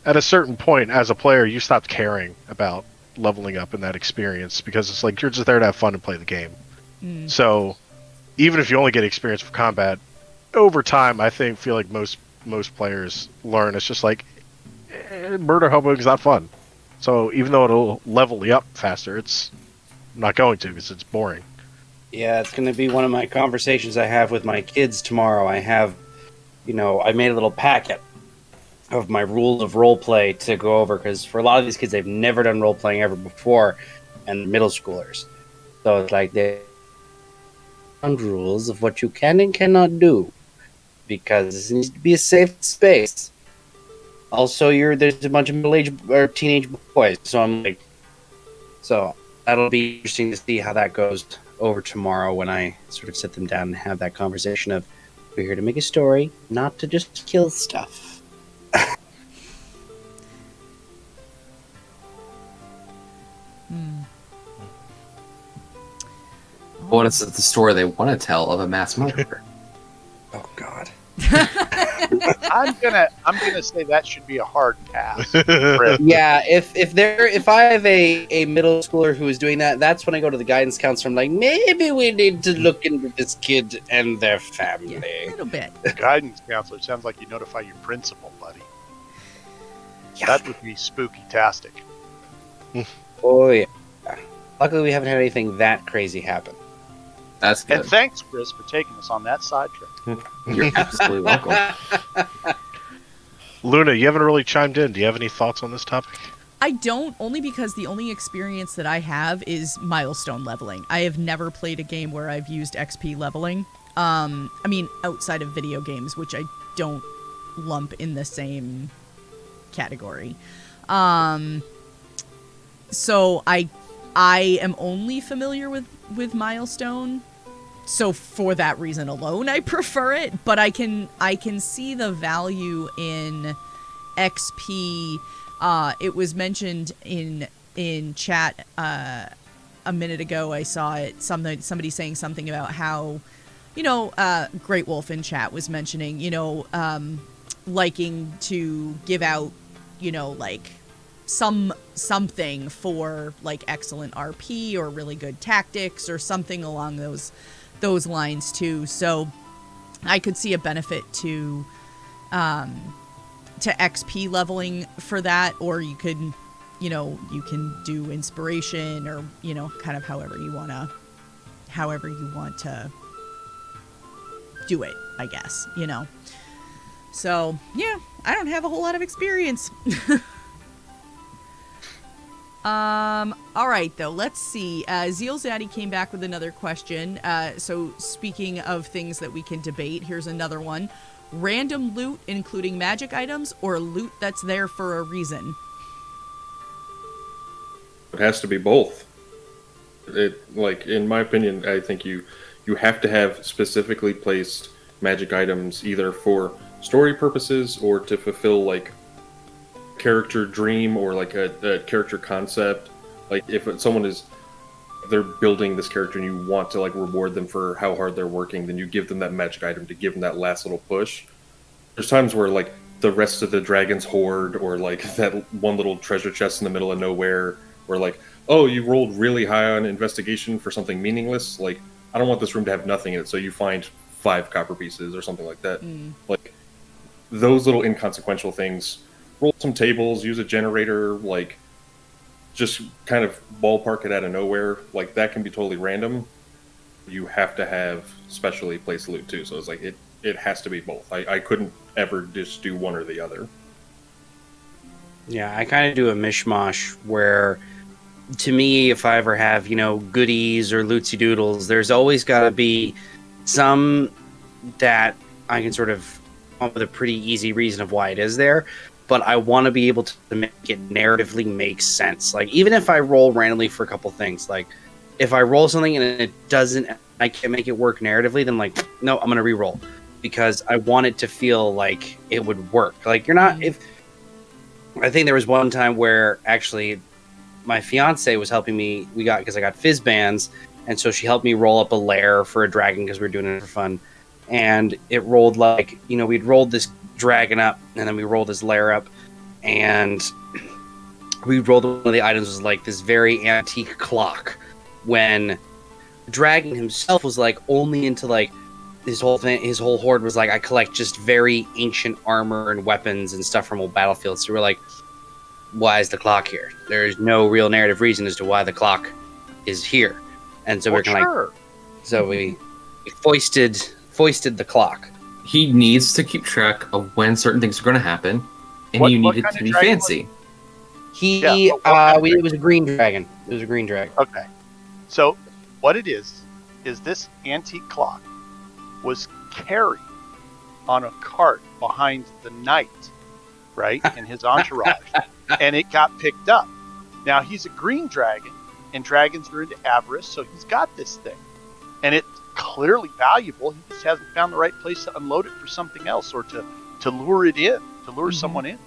at a certain point, as a player, you stop caring about leveling up in that experience because it's like you're just there to have fun and play the game. So, even if you only get experience for combat, over time, I feel like most players learn it's just like murder hoboing is not fun. So even though it'll level you up faster, it's not going to because it's boring. Yeah, it's going to be one of my conversations I have with my kids tomorrow. I have, I made a little packet of my rules of roleplay to go over because for a lot of these kids, they've never done role-playing ever before, and middle schoolers. So it's like they rules of what you can and cannot do because this needs to be a safe space. Also, there's a bunch of middle-aged or teenage boys, so that'll be interesting to see how that goes over tomorrow when I sort of sit them down and have that conversation of, we're here to make a story, not to just kill stuff. What is the story they want to tell of a mass murderer? Oh God. I'm gonna say that should be a hard pass. Yeah, if I have a middle schooler who is doing that, that's when I go to the guidance counselor. I'm like, maybe we need to look into this kid and their family. A little bit. Guidance counselor sounds like you notify your principal, buddy. Yeah. That would be spooky-tastic. Oh yeah. Luckily, we haven't had anything that crazy happen. That's good. And thanks, Chris, for taking us on that side trip. You're absolutely welcome. Luna, you haven't really chimed in. Do you have any thoughts on this topic? I don't, only because the only experience that I have is milestone leveling. I have never played a game where I've used XP leveling. I mean, outside of video games, which I don't lump in the same category. So I am only familiar with milestone. So for that reason alone, I prefer it, but I can see the value in XP. It was mentioned in chat a minute ago. I saw it. Somebody saying something about how, Great Wolf in chat was mentioning, liking to give out, like something for like excellent RP or really good tactics or something along those lines too. So I could see a benefit to XP leveling for that, or you could, you can do inspiration or, kind of however you want to do it, I guess, So, yeah, I don't have a whole lot of experience. All right, though, let's see. Zeal Zaddy came back with another question. So speaking of things that we can debate, here's another one. Random loot, including magic items, or loot that's there for a reason? It has to be both. In my opinion, I think you have to have specifically placed magic items either for story purposes or to fulfill like character dream or like a character concept. Like if they're building this character and you want to like reward them for how hard they're working, then you give them that magic item to give them that last little push. There's times where like the rest of the dragon's hoard or like that one little treasure chest in the middle of nowhere, or like, oh, you rolled really high on investigation for something meaningless. Like, I don't want this room to have nothing in it, so you find 5 copper pieces or something like that. Like those little inconsequential things. Roll some tables, use a generator, like just kind of ballpark it out of nowhere. Like that can be totally random. You have to have specially placed loot too. So it's like it has to be both. I couldn't ever just do one or the other. Yeah, I kind of do a mishmash where, to me, if I ever have, goodies or lootsy doodles, there's always got to be some that I can sort of come up with a pretty easy reason of why it is there. But I want to be able to make it narratively make sense. Like, even if I roll randomly for a couple things, like, if I roll something and it doesn't, I can't make it work narratively, then, like, no, I'm going to re-roll. Because I want it to feel like it would work. Like, I think there was one time where, actually, my fiance was helping me, because I got fizz bands, and so she helped me roll up a lair for a dragon, because we were doing it for fun. And it rolled like, we'd rolled this dragon up, and then we rolled this lair up, and we rolled one of the items was like this very antique clock, when the dragon himself was like only into like his whole horde was like, I collect just very ancient armor and weapons and stuff from old battlefields. So we're like, why is the clock here? There's no real narrative reason as to why the clock is here. And so we're kind of so we foisted the clock. He needs to keep track of when certain things are going to happen, and you need it to be fancy. It was a green dragon. It was a green dragon. Okay. So what it is this antique clock was carried on a cart behind the knight, right, in his entourage, and it got picked up. Now, he's a green dragon, and dragons are into avarice, so he's got this thing. And it's clearly valuable. He just hasn't found the right place to unload it for something else, or to lure it in, to lure someone in.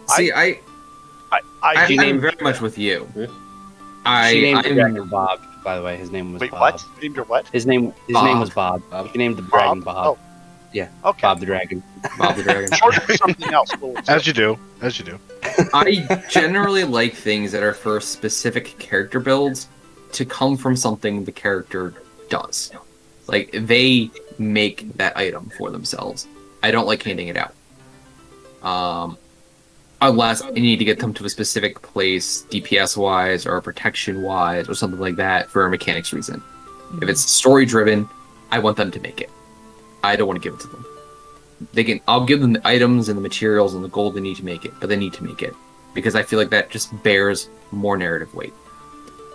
See, I'm very much with you. She named the dragon Bob, by the way. His name was Bob. Wait, what? Named her what? His name was Bob. She named the dragon Bob. Oh. Yeah. Okay. Bob the dragon. Bob the dragon. Short for something else. As you do. I generally like things that are for specific character builds to come from something the character does. Like, they make that item for themselves. I don't like handing it out. Unless I need to get them to a specific place, DPS-wise or protection-wise or something like that for a mechanics reason. Mm-hmm. If it's story-driven, I want them to make it. I don't want to give it to them. I'll give them the items and the materials and the gold they need to make it, but they need to make it. Because I feel like that just bears more narrative weight.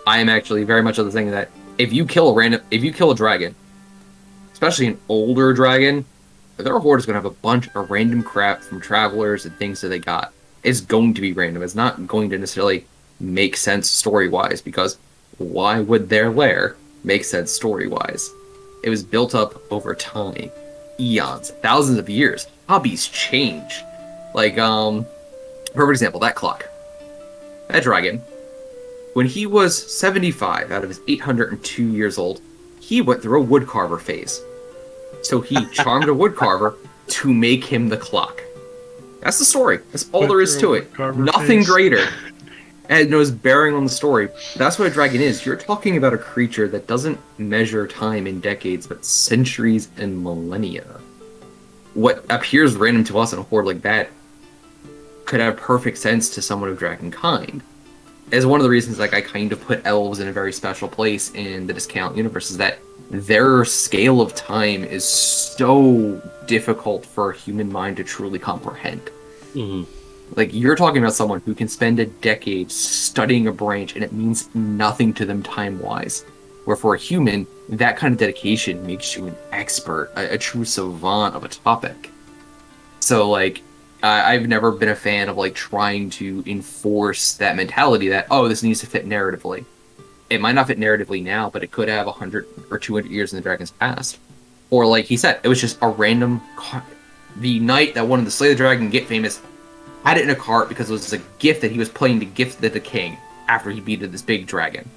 I am actually very much of the thing that if you kill a dragon, especially an older dragon, their horde is going to have a bunch of random crap from travelers and things that they got. It's going to be random. It's not going to necessarily make sense story-wise, because why would their lair make sense story-wise? It was built up over time. Eons. Thousands of years. Hobbies change. Like, perfect example, that clock. That dragon. When he was 75 out of his 802 years old, he went through a woodcarver phase. So he charmed a woodcarver to make him the clock. That's the story. That's all there is to it. Nothing greater. And it was bearing on the story. That's what a dragon is. You're talking about a creature that doesn't measure time in decades, but centuries and millennia. What appears random to us in a horde like that could have perfect sense to someone of dragon kind. As one of the reasons, like, I kind of put elves in a very special place in the Discount universe is that their scale of time is so difficult for a human mind to truly comprehend. Mm-hmm. Like, you're talking about someone who can spend a decade studying a branch and it means nothing to them time-wise. Where for a human, that kind of dedication makes you an expert, a true savant of a topic. So, like, I've never been a fan of, like, trying to enforce that mentality that, oh, this needs to fit narratively. It might not fit narratively now, but it could have 100 or 200 years in the Dragon's past. Or, like he said, it was just a random... The knight that wanted to slay the dragon and get famous had it in a cart because it was a gift that he was planning to gift to the king after he beat this big dragon.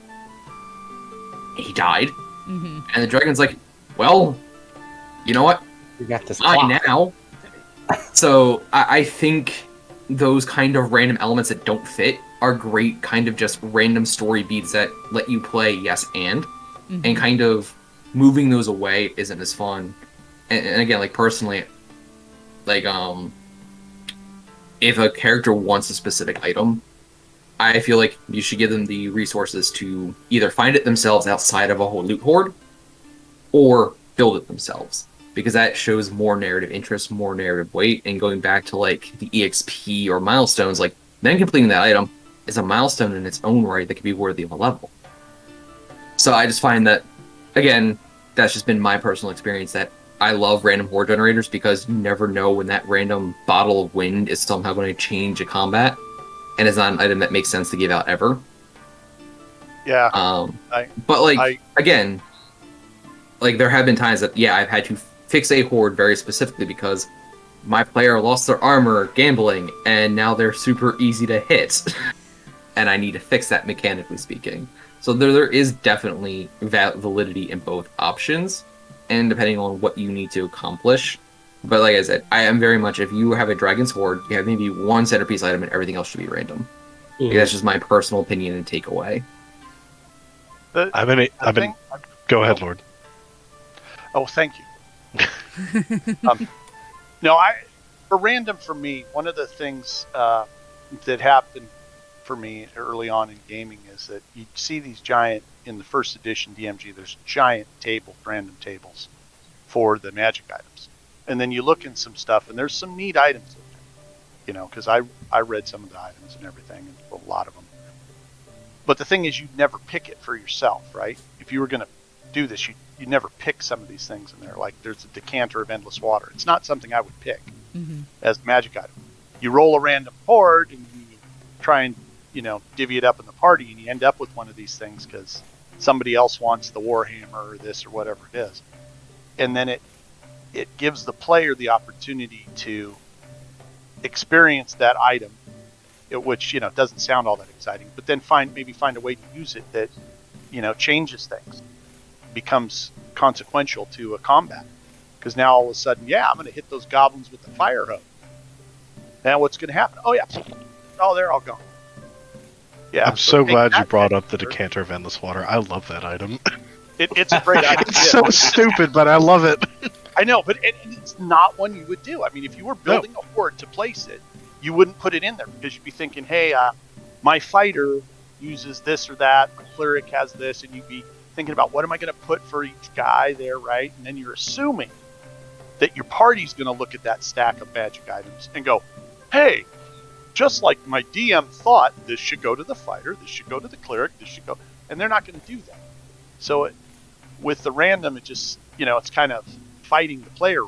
He died. Mm-hmm. And the dragon's like, well, you know what? We got this clock now. So I think those kind of random elements that don't fit are great kind of just random story beats that let you play yes and. Mm-hmm. And kind of moving those away isn't as fun. And again, like, personally, like, if a character wants a specific item, I feel like you should give them the resources to either find it themselves outside of a whole loot horde, or build it themselves. Because that shows more narrative interest, more narrative weight, and going back to, like, the EXP or milestones, like, then completing that item is a milestone in its own right that could be worthy of a level. So I just find that, again, that's just been my personal experience, that I love random horde generators because you never know when that random bottle of wind is somehow going to change a combat, and it's not an item that makes sense to give out ever. Yeah. Again, like, there have been times that, yeah, I've had to fix a horde very specifically because my player lost their armor gambling, and now they're super easy to hit. And I need to fix that, mechanically speaking. So there is definitely validity in both options, and depending on what you need to accomplish. But like I said, I am very much, if you have a Dragon's Horde, you have maybe one centerpiece item and everything else should be random. Like, that's just my personal opinion and takeaway. Go ahead, Lord. Oh, thank you. For random, for me, one of the things that happened for me early on in gaming is that you see these giant, in the first edition DMG, there's giant tables, random tables for the magic items. And then you look in some stuff, and there's some neat items in there, you know, because I read some of the items and everything, and a lot of them. But the thing is, you'd never pick it for yourself, right? If you were going to do this, you'd never pick some of these things in there. Like, there's a decanter of endless water. It's not something I would pick as a magic item. You roll a random horde, and you try and, you know, divvy it up in the party, and you end up with one of these things because somebody else wants the Warhammer or this or whatever it is. And then it gives the player the opportunity to experience that item, which, you know, doesn't sound all that exciting, but then maybe find a way to use it that, you know, changes things, becomes consequential to a combat. Because now all of a sudden, I'm going to hit those goblins with the fire hose. Now what's going to happen? They're all gone. Yeah, I'm so glad you brought up the decanter of endless water. I love that item. It's a great item. It's so stupid, but I love it. I know, but it's not one you would do. I mean, if you were building a horde to place it, you wouldn't put it in there because you'd be thinking, hey, my fighter uses this or that, my cleric has this, and you'd be thinking about what am I going to put for each guy there, right? And then you're assuming that your party's going to look at that stack of magic items and go, hey, just like my DM thought, this should go to the fighter, this should go to the cleric, this should go, and they're not going to do that. So with the random, it just, you know, it's kind of fighting the player.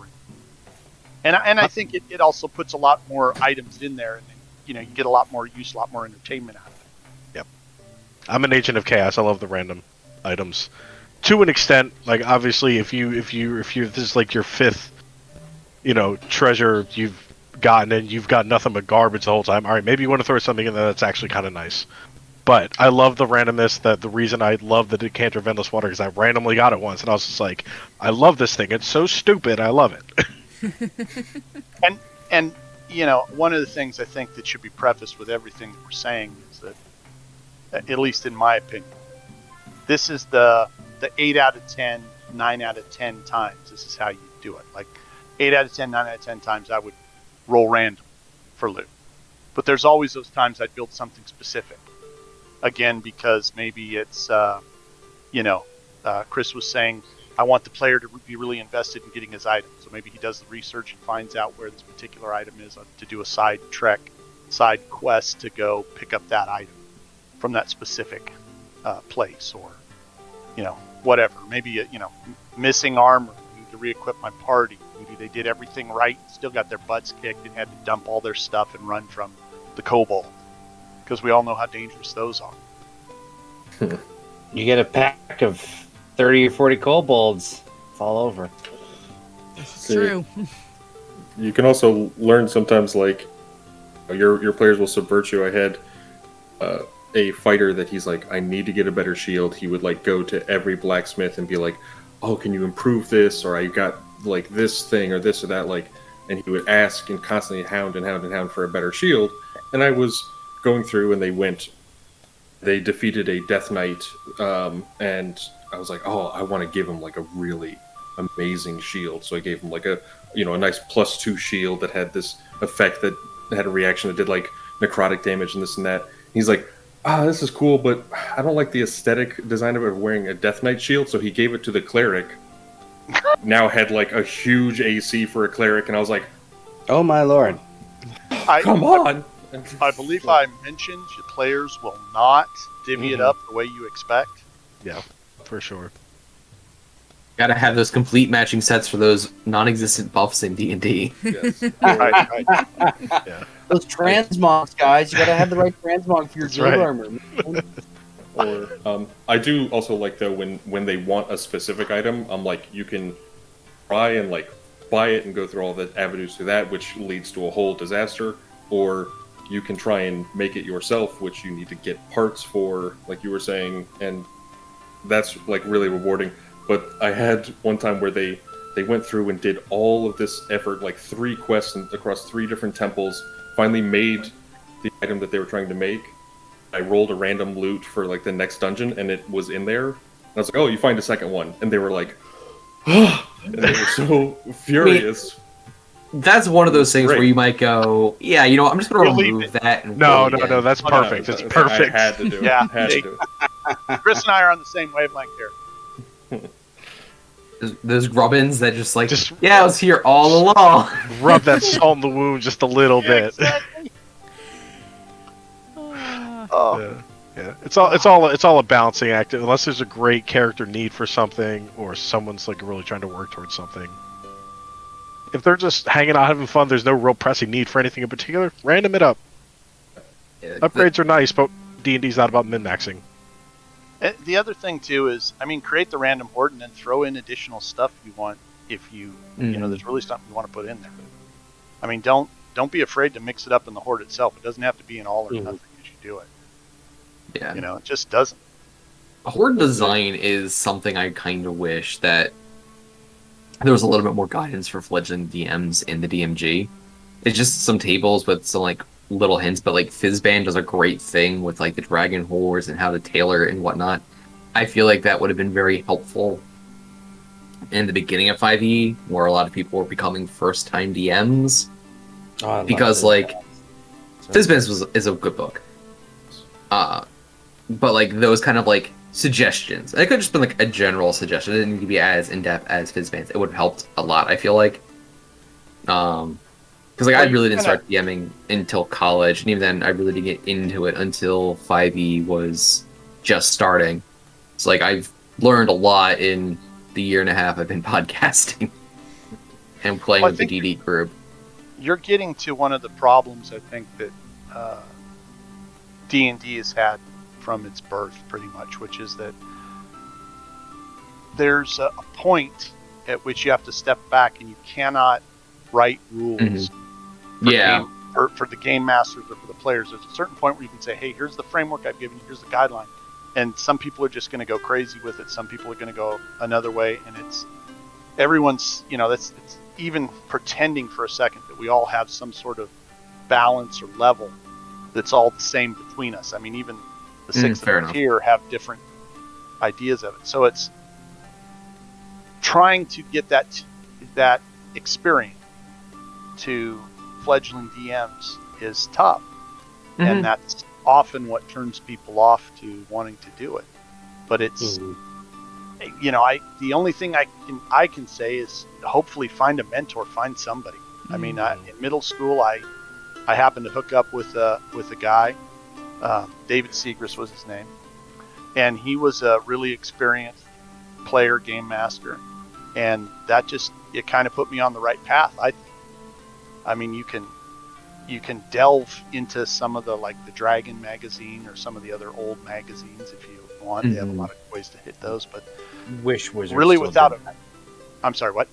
And I think it also puts a lot more items in there, and then, you know, you get a lot more use, a lot more entertainment out of it. Yep. I'm an agent of chaos. I love the random items to an extent. Like, obviously, if this is like your fifth, you know, treasure you've gotten and you've got nothing but garbage the whole time, all right, maybe you want to throw something in there that's actually kind of nice. But I love the randomness. That the reason I love the decanter of endless water is I randomly got it once, and I was just like, I love this thing. It's so stupid. I love it. and you know, one of the things I think that should be prefaced with everything that we're saying is that, at least in my opinion, this is the 8 out of 10, 9 out of 10 times. This is how you do it. Like 8 out of 10, 9 out of 10 times I would roll random for loot. But there's always those times I'd build something specific. Again, because maybe it's, Chris was saying, I want the player to be really invested in getting his item. So maybe he does the research and finds out where this particular item is to do a side quest to go pick up that item from that specific place, or, you know, whatever. Maybe, missing armor. I need to re-equip my party. Maybe they did everything right, still got their butts kicked and had to dump all their stuff and run from the kobold. Because we all know how dangerous those are. You get a pack of 30 or 40 kobolds, it's all over. It's true. You can also learn sometimes, like, your players will subvert you. I had a fighter that he's like, I need to get a better shield. He would, like, go to every blacksmith and be like, oh, can you improve this? Or I got, like, this thing or this or that, like, and he would ask and constantly hound for a better shield. And I was going through, and they defeated a Death Knight, and I was like, oh, I want to give him like a really amazing shield. So I gave him like a nice +2 shield that had this effect that had a reaction that did like necrotic damage and this and that. And he's like, this is cool, but I don't like the aesthetic design of it wearing a Death Knight shield. So he gave it to the cleric. Now had like a huge AC for a cleric, and I was like, oh my lord. Come on. I believe I mentioned your players will not divvy it up the way you expect. Yeah, for sure. Gotta have those complete matching sets for those non-existent buffs in D&D. Yes. Right. Yeah. Those transmogs, guys. You gotta have the right transmog for your That's guild right. armor. Or I do also like though when they want a specific item, I'm like you can try and like buy it and go through all the avenues to that, which leads to a whole disaster. Or you can try and make it yourself, which you need to get parts for, like you were saying, and that's like really rewarding. But I had one time where they went through and did all of this effort, like 3 quests across 3 different temples, finally made the item that they were trying to make. I rolled a random loot for like the next dungeon, and it was in there. And I was like, "Oh, you find a second one," and they were like, "Oh!" And they were so furious. That's one of those things Great. where you might go, "Yeah, you know, I'm just gonna You'll leave remove that." And No, roll no, again." no, that's perfect. It's perfect. I had to do it. Yeah. Had to do it. Chris and I are on the same wavelength here. Those grubbins that just like, Just- yeah, I was here all along. Rub that salt in the wound just a little bit. Exactly. Ah. Oh, Yeah. It's all a balancing act. Unless there's a great character need for something, or someone's like really trying to work towards something. If they're just hanging out having fun, there's no real pressing need for anything in particular. Random it up. Upgrades are nice, but D&D's not about min-maxing. And the other thing too is, I mean, create the random horde and then throw in additional stuff you want if you know there's really something you want to put in there. I mean, don't be afraid to mix it up in the horde itself. It doesn't have to be an all or nothing as you do it. Yeah. You know, it just doesn't. Horde design is something I kind of wish that there was a little bit more guidance for fledgling DMs in the DMG. It's just some tables with some like little hints, but like Fizzband does a great thing with like the dragon hordes and how to tailor and whatnot. I feel like that would have been very helpful in the beginning of 5e, where a lot of people were becoming first-time DMs. Because like Fizzband is a good book. But like those kind of like suggestions, it could have just been like a general suggestion. It didn't need to be as in depth as Fizzbands. It would have helped a lot, I feel like. Because like I really didn't start DMing until college, and even then I really didn't get into it until 5e was just starting. So like I've learned a lot in the year and a half I've been podcasting and playing with the DD group. You're getting to one of the problems I think that D&D has had from its birth, pretty much, which is that there's a point at which you have to step back and you cannot write rules for the game masters or for the players. There's a certain point where you can say, hey, here's the framework I've given you, here's the guideline. And some people are just going to go crazy with it. Some people are going to go another way. And everyone's, it's even pretending for a second that we all have some sort of balance or level that's all the same between us. I mean, even the 6th tier have different ideas of it. So it's trying to get that experience to fledgling DMs is tough. And that's often what turns people off to wanting to do it. But it's the only thing I can say is hopefully find a mentor, find somebody. I mean, in middle school I happened to hook up with a guy, David Segrist was his name, and he was a really experienced player, game master, and that it kind of put me on the right path. I mean, you can delve into some of the Dragon magazine or some of the other old magazines if you want. They have a lot of ways to hit those, but Wish Wizard really still without did. I'm sorry, what?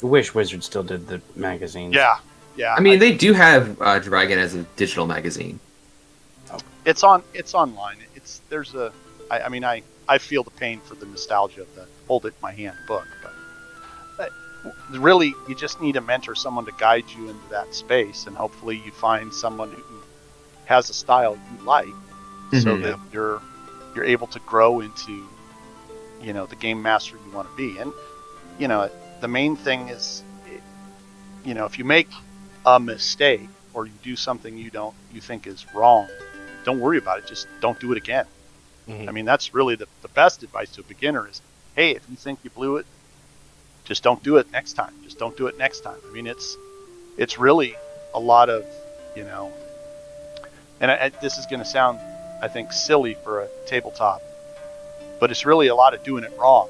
Wish Wizard still did the magazines. Yeah. I mean, they do have Dragon as a digital magazine. It's online. I feel the pain for the nostalgia of the hold it in my hand book, but really you just need a mentor, someone to guide you into that space, and hopefully you find someone who has a style you like, so that you're able to grow into the game master you want to be. And the main thing is, if you make a mistake or you do something you think is wrong, don't worry about it, just don't do it again. I mean, that's really the best advice to a beginner is, hey, if you think you blew it, just don't do it next time. Just don't do it next time. I mean, it's really a lot of, and this is going to sound, I think, silly for a tabletop, but it's really a lot of doing it wrong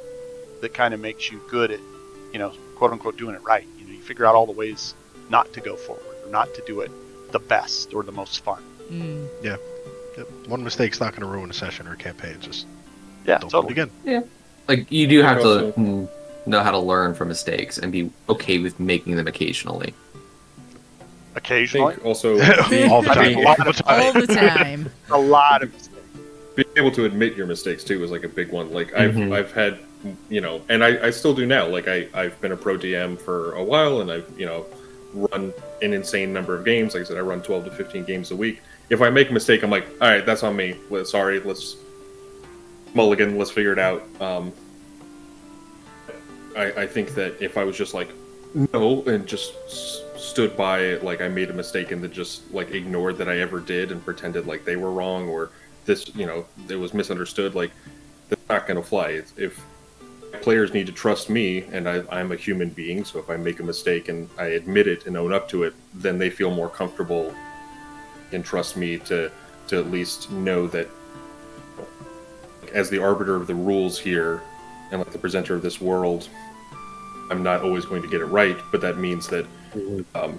that kind of makes you good at, quote unquote, doing it right. You figure out all the ways not to go forward or not to do it the best or the most fun. Yeah. One mistake's not going to ruin a session or a campaign. Just don't totally. do it again. Yeah. Like, you do have to know how to learn from mistakes and be okay with making them occasionally. Occasionally? I think also all the time. All the time. A lot of mistakes. Being able to admit your mistakes too is like a big one. Like I've had, and I still do now. Like I've been a pro DM for a while, and I've run an insane number of games. Like I said, I run 12 to 15 games a week. If I make a mistake, I'm like, all right, that's on me. Sorry, let's mulligan. Let's figure it out. I think that if I was just like no and just stood by it, like I made a mistake and then just like ignored that I ever did and pretended like they were wrong or this, it was misunderstood, like that's not going to fly. If players need to trust me, and I'm a human being, so if I make a mistake and I admit it and own up to it, then they feel more comfortable and trust me to at least know that as the arbiter of the rules here and like the presenter of this world, I'm not always going to get it right, but that means that the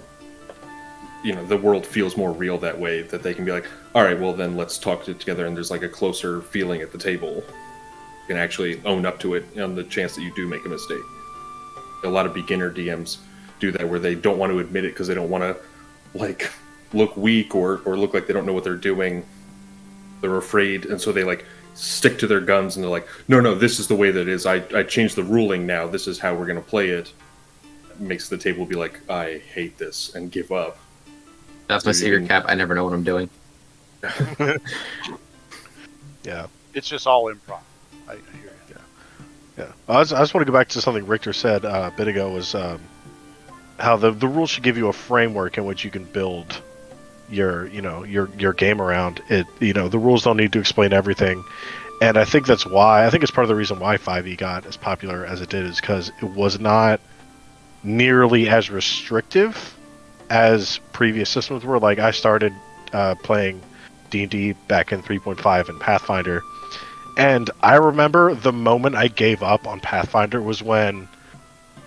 world feels more real that way, that they can be like, all right, well then let's talk together, and there's like a closer feeling at the table. You can actually own up to it on the chance that you do make a mistake. A lot of beginner DMs do that, where they don't want to admit it because they don't want to like look weak or look like they don't know what they're doing. They're afraid, and so they like stick to their guns, and they're like, no, this is the way that it is. I changed the ruling now. This is how we're going to play it. It makes the table be like, I hate this, and give up. That's my secret cap. I never know what I'm doing. Yeah. It's just all improv. I hear you. Yeah. I just want to go back to something Richter said a bit ago, was how the rules should give you a framework in which you can build your game around it. The rules don't need to explain everything, and I think it's part of the reason why 5e got as popular as it did, is because it was not nearly as restrictive as previous systems were. Like, I started playing D&D back in 3.5 and Pathfinder, and I remember the moment I gave up on Pathfinder was when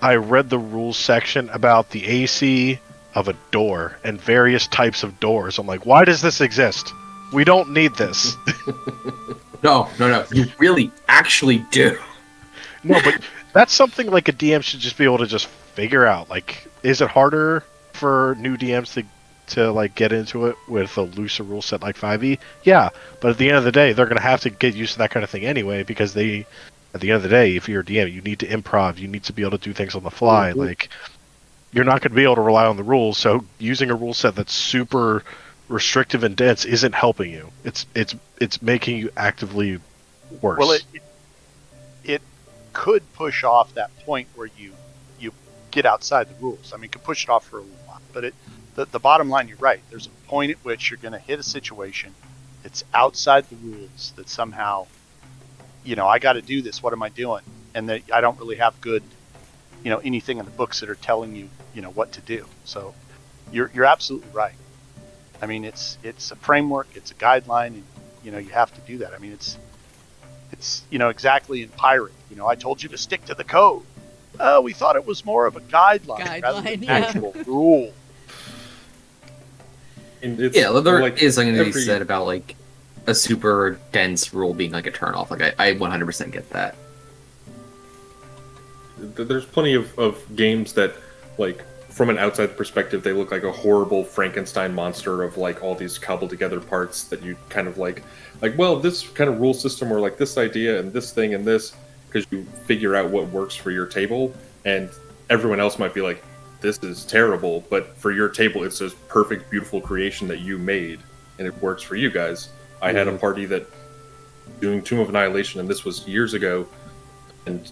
I read the rules section about the AC of a door and various types of doors. I'm like, why does this exist? We don't need this. No. You really actually do. No, but that's something like a DM should just be able to just figure out. Like, is it harder for new DMs to like get into it with a looser rule set like 5e? Yeah, but at the end of the day, they're going to have to get used to that kind of thing anyway, because at the end of the day, if you're a DM, you need to improv. You need to be able to do things on the fly. Like, you're not going to be able to rely on the rules, so using a rule set that's super restrictive and dense isn't helping you. It's making you actively worse. Well, it could push off that point where you get outside the rules. I mean, it could push it off for a little while, but the bottom line, you're right. There's a point at which you're going to hit a situation that's outside the rules, that somehow, I got to do this. What am I doing? And that I don't really have good, anything in the books that are telling you, what to do. So you're absolutely right. I mean, it's a framework, it's a guideline, and, you have to do that. I mean, it's exactly in Pirate. I told you to stick to the code. We thought it was more of a guideline rather than an actual rule. And There is something to be said about like a super dense rule being like a turnoff. Like, I 100% get that. There's plenty of games that, like, from an outside perspective, they look like a horrible Frankenstein monster of like all these cobbled together parts that you kind of like, well, this kind of rule system, or like this idea and this thing and this, because you figure out what works for your table, and everyone else might be like, this is terrible, but for your table, it's this perfect, beautiful creation that you made, and it works for you guys. I had a party that doing Tomb of Annihilation, and this was years ago, and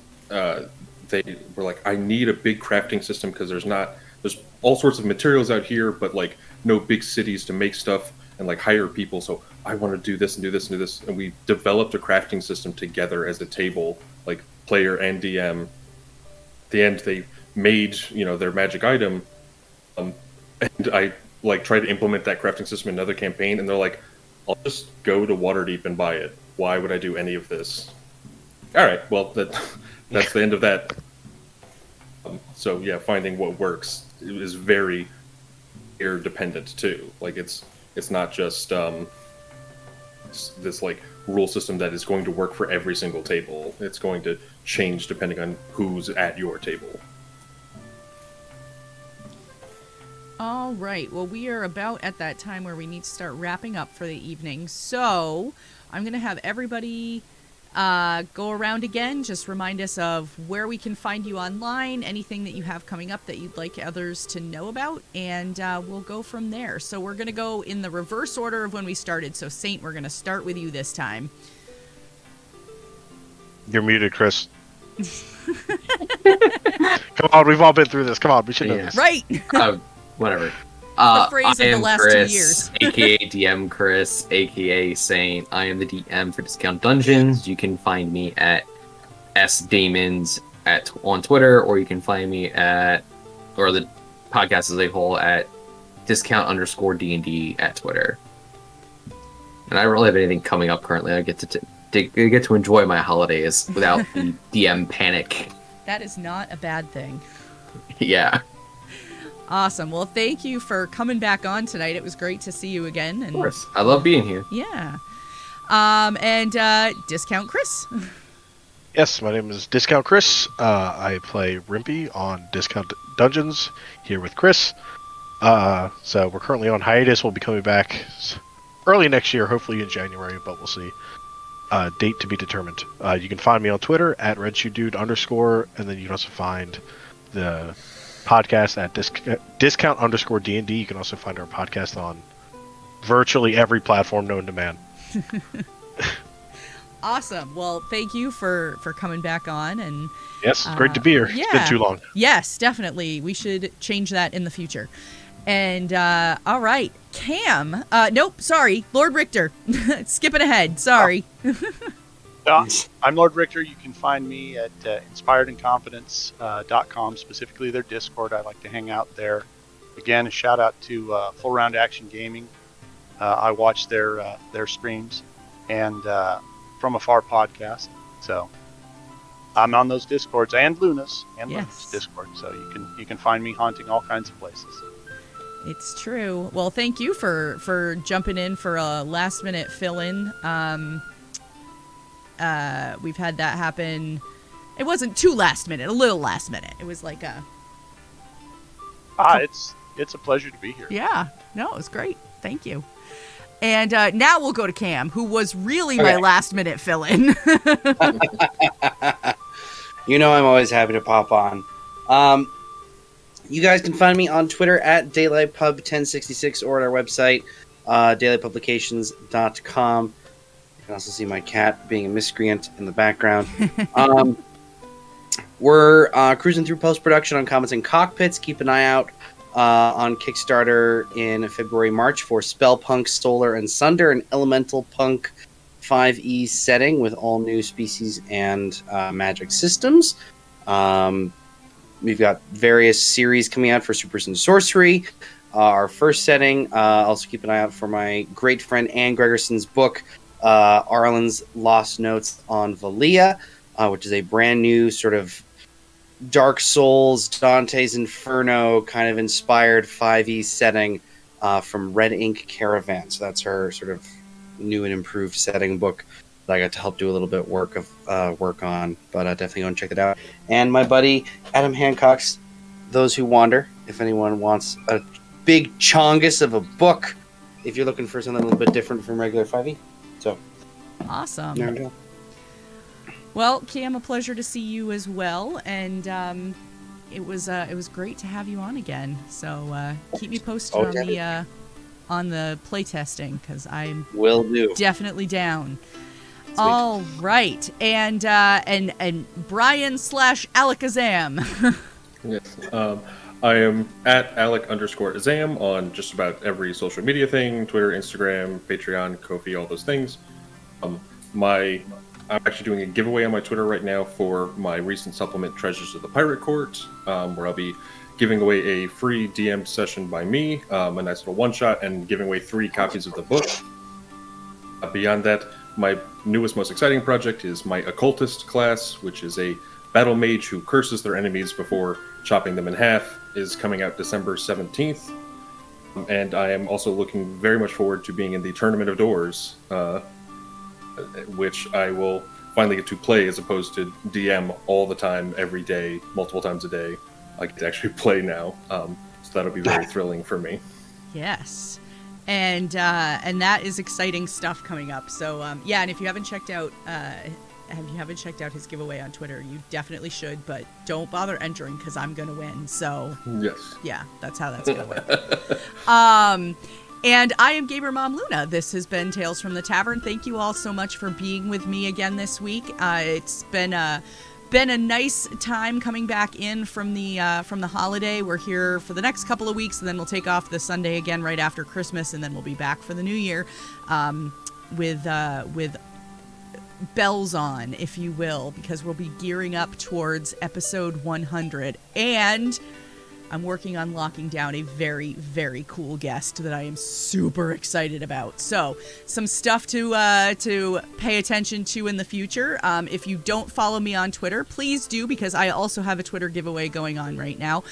they were like, I need a big crafting system because there's all sorts of materials out here, but like no big cities to make stuff and like hire people. So I want to do this and do this and do this. And we developed a crafting system together as a table, like player and DM. At the end, they made, their magic item. And I like try to implement that crafting system in another campaign, and they're like, "I'll just go to Waterdeep and buy it. Why would I do any of this?" All right, well that's the end of that. So yeah, finding what works is very player dependent too. Like it's not just this like rule system that is going to work for every single table. It's going to change depending on who's at your table. All right. Well, we are about at that time where we need to start wrapping up for the evening. So I'm going to have everybody go around again. Just remind us of where we can find you online, anything that you have coming up that you'd like others to know about, and we'll go from there. So we're going to go in the reverse order of when we started. So Saint, we're going to start with you this time. You're muted, Chris. Come on, we've all been through this. Come on, we should know this. Right. Whatever. The phrase I of the am last Chris, 2 years. aka DM Chris, aka Saint. I am the DM for Discount Dungeons. You can find me at sdamons on Twitter, or you can find me or the podcast as a whole at discount_D&D at Twitter. And I don't really have anything coming up currently. I get to enjoy my holidays without the DM panic. That is not a bad thing. Yeah. Awesome. Well, thank you for coming back on tonight. It was great to see you again. And Of course. I love being here. yeah. And Discount Chris. Yes, my name is Discount Chris. I play Rimpy on Discount Dungeons here with Chris. So we're currently on hiatus. We'll be coming back early next year, hopefully in January, but we'll see. Date to be determined. You can find me on Twitter at redshoedude_, and then you can also find the podcast at discount_D&D. You can also find our podcast on virtually every platform known to man. Awesome. Well, thank you for coming back on. And yes, it's great to be here. Yeah. It's been too long. Yes, definitely. We should change that in the future. And all right, Cam. Nope, sorry, Lord Richter. Skipping ahead. Sorry. I'm Lord Richter. You can find me at inspiredincompetence.com, specifically their Discord. I like to hang out there. Again, a shout out to Full Round Action Gaming. I watch their streams and From Afar podcast. So I'm on those Discords and Luna's Discord. So you can find me haunting all kinds of places. It's true. Well, thank you for jumping in for a last minute fill in. We've had that happen. It wasn't too last minute, a little last minute. It was like a... It's a pleasure to be here. Yeah. No, it was great. Thank you. And now we'll go to Cam, who was really my last minute fill in. You know I'm always happy to pop on. You guys can find me on Twitter at DaylightPub1066 or at our website, daylightpublications.com. You can also see my cat being a miscreant in the background. We're cruising through post-production on Comets and Cockpits. Keep an eye out on Kickstarter in February, March for Spellpunk, Solar, and Sunder, an Elemental Punk 5e setting with all new species and magic systems. We've got various series coming out for Supers and Sorcery. Our first setting, also keep an eye out for my great friend Anne Gregerson's book, Arlen's Lost Notes on Valia, which is a brand new sort of Dark Souls, Dante's Inferno kind of inspired 5e setting from Red Ink Caravan. So that's her sort of new and improved setting book that I got to help do a little bit work on. But definitely go and check it out. And my buddy Adam Hancock's Those Who Wander, if anyone wants a big chongus of a book, if you're looking for something a little bit different from regular 5e. So awesome. There we go. Well, Cam, a pleasure to see you as well, and it was great to have you on again. So keep me posted on the playtesting, because I'm definitely down. Sweet. All right, and Brian/Alakazam. Yes. I am at Alec_Azam on just about every social media thing: Twitter, Instagram, Patreon, Ko-fi, all those things. I'm actually doing a giveaway on my Twitter right now for my recent supplement, Treasures of the Pirate Court, where I'll be giving away a free DM session by me, a nice little one-shot, and giving away 3 copies of the book. Beyond that, my newest, most exciting project is my Occultist class, which is a battle mage who curses their enemies before chopping them in half, is coming out December 17th. And I am also looking very much forward to being in the Tournament of Doors, which I will finally get to play as opposed to DM all the time, every day, multiple times a day. I get to actually play now, so that'll be very thrilling for me. Yes. And that is exciting stuff coming up. So yeah, and if you haven't checked out his giveaway on Twitter, you definitely should. But don't bother entering because I'm gonna win. So yes, yeah, that's how that's gonna work. And I am Gamer Mom Luna. This has been Tales from the Tavern. Thank you all so much for being with me again this week. It's been a nice time coming back in from the holiday. We're here for the next couple of weeks, and then we'll take off the Sunday again right after Christmas, and then we'll be back for the new year with bells on, if you will, because we'll be gearing up towards episode 100. And I'm working on locking down a very, very cool guest that I am super excited about. So, some stuff to pay attention to in the future. If you don't follow me on Twitter, please do, because I also have a Twitter giveaway going on right now.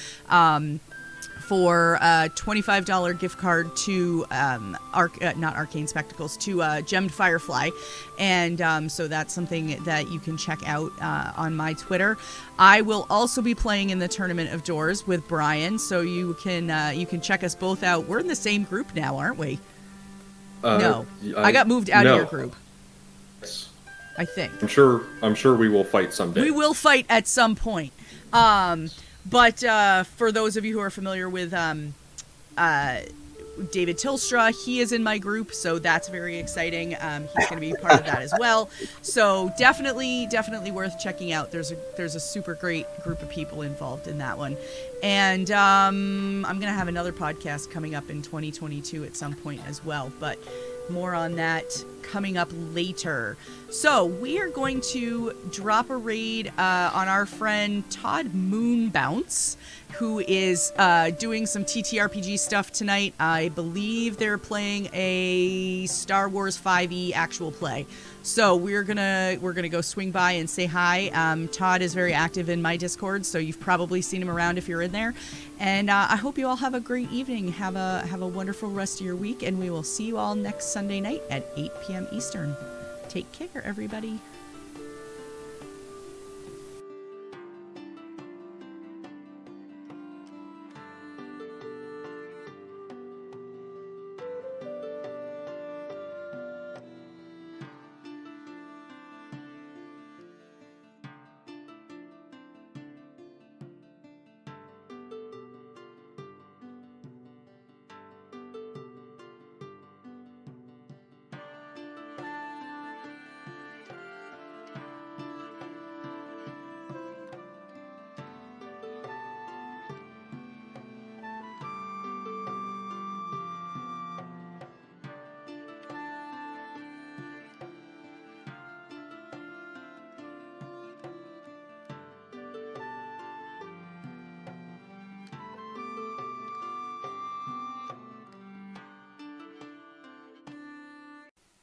For a $25 gift card to not Arcane Spectacles, to Gemmed Firefly, and so that's something that you can check out on my Twitter. I will also be playing in the Tournament of Doors with Brian, so you can check us both out. We're in the same group now, aren't we? No, I got moved out of your group. Yes. I think. I'm sure we will fight someday. We will fight at some point. But for those of you who are familiar with David Tilstra, he is in my group, so that's very exciting. He's going to be part of that as well. So definitely worth checking out. There's a super great group of people involved in that one. And I'm going to have another podcast coming up in 2022 at some point as well, but more on that coming up later. So we are going to drop a raid on our friend Todd Moonbounce, who is doing some TTRPG stuff tonight. I believe they're playing a Star Wars 5e actual play. So we're gonna go swing by and say hi. Todd is very active in my Discord, so you've probably seen him around if you're in there. And I hope you all have a great evening. Have a wonderful rest of your week, and we will see you all next Sunday night at 8 p.m. Eastern. Take care, everybody.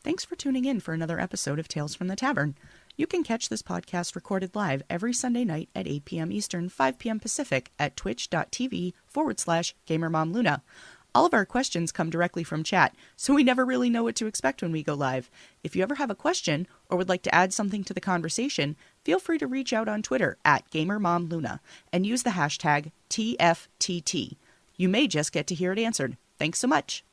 Thanks for tuning in for another episode of Tales from the Tavern. You can catch this podcast recorded live every Sunday night at 8 p.m. Eastern, 5 p.m. Pacific at twitch.tv/GamerMomLuna. All of our questions come directly from chat, so we never really know what to expect when we go live. If you ever have a question or would like to add something to the conversation, feel free to reach out on Twitter at GamerMomLuna and use the hashtag TFTT. You may just get to hear it answered. Thanks so much.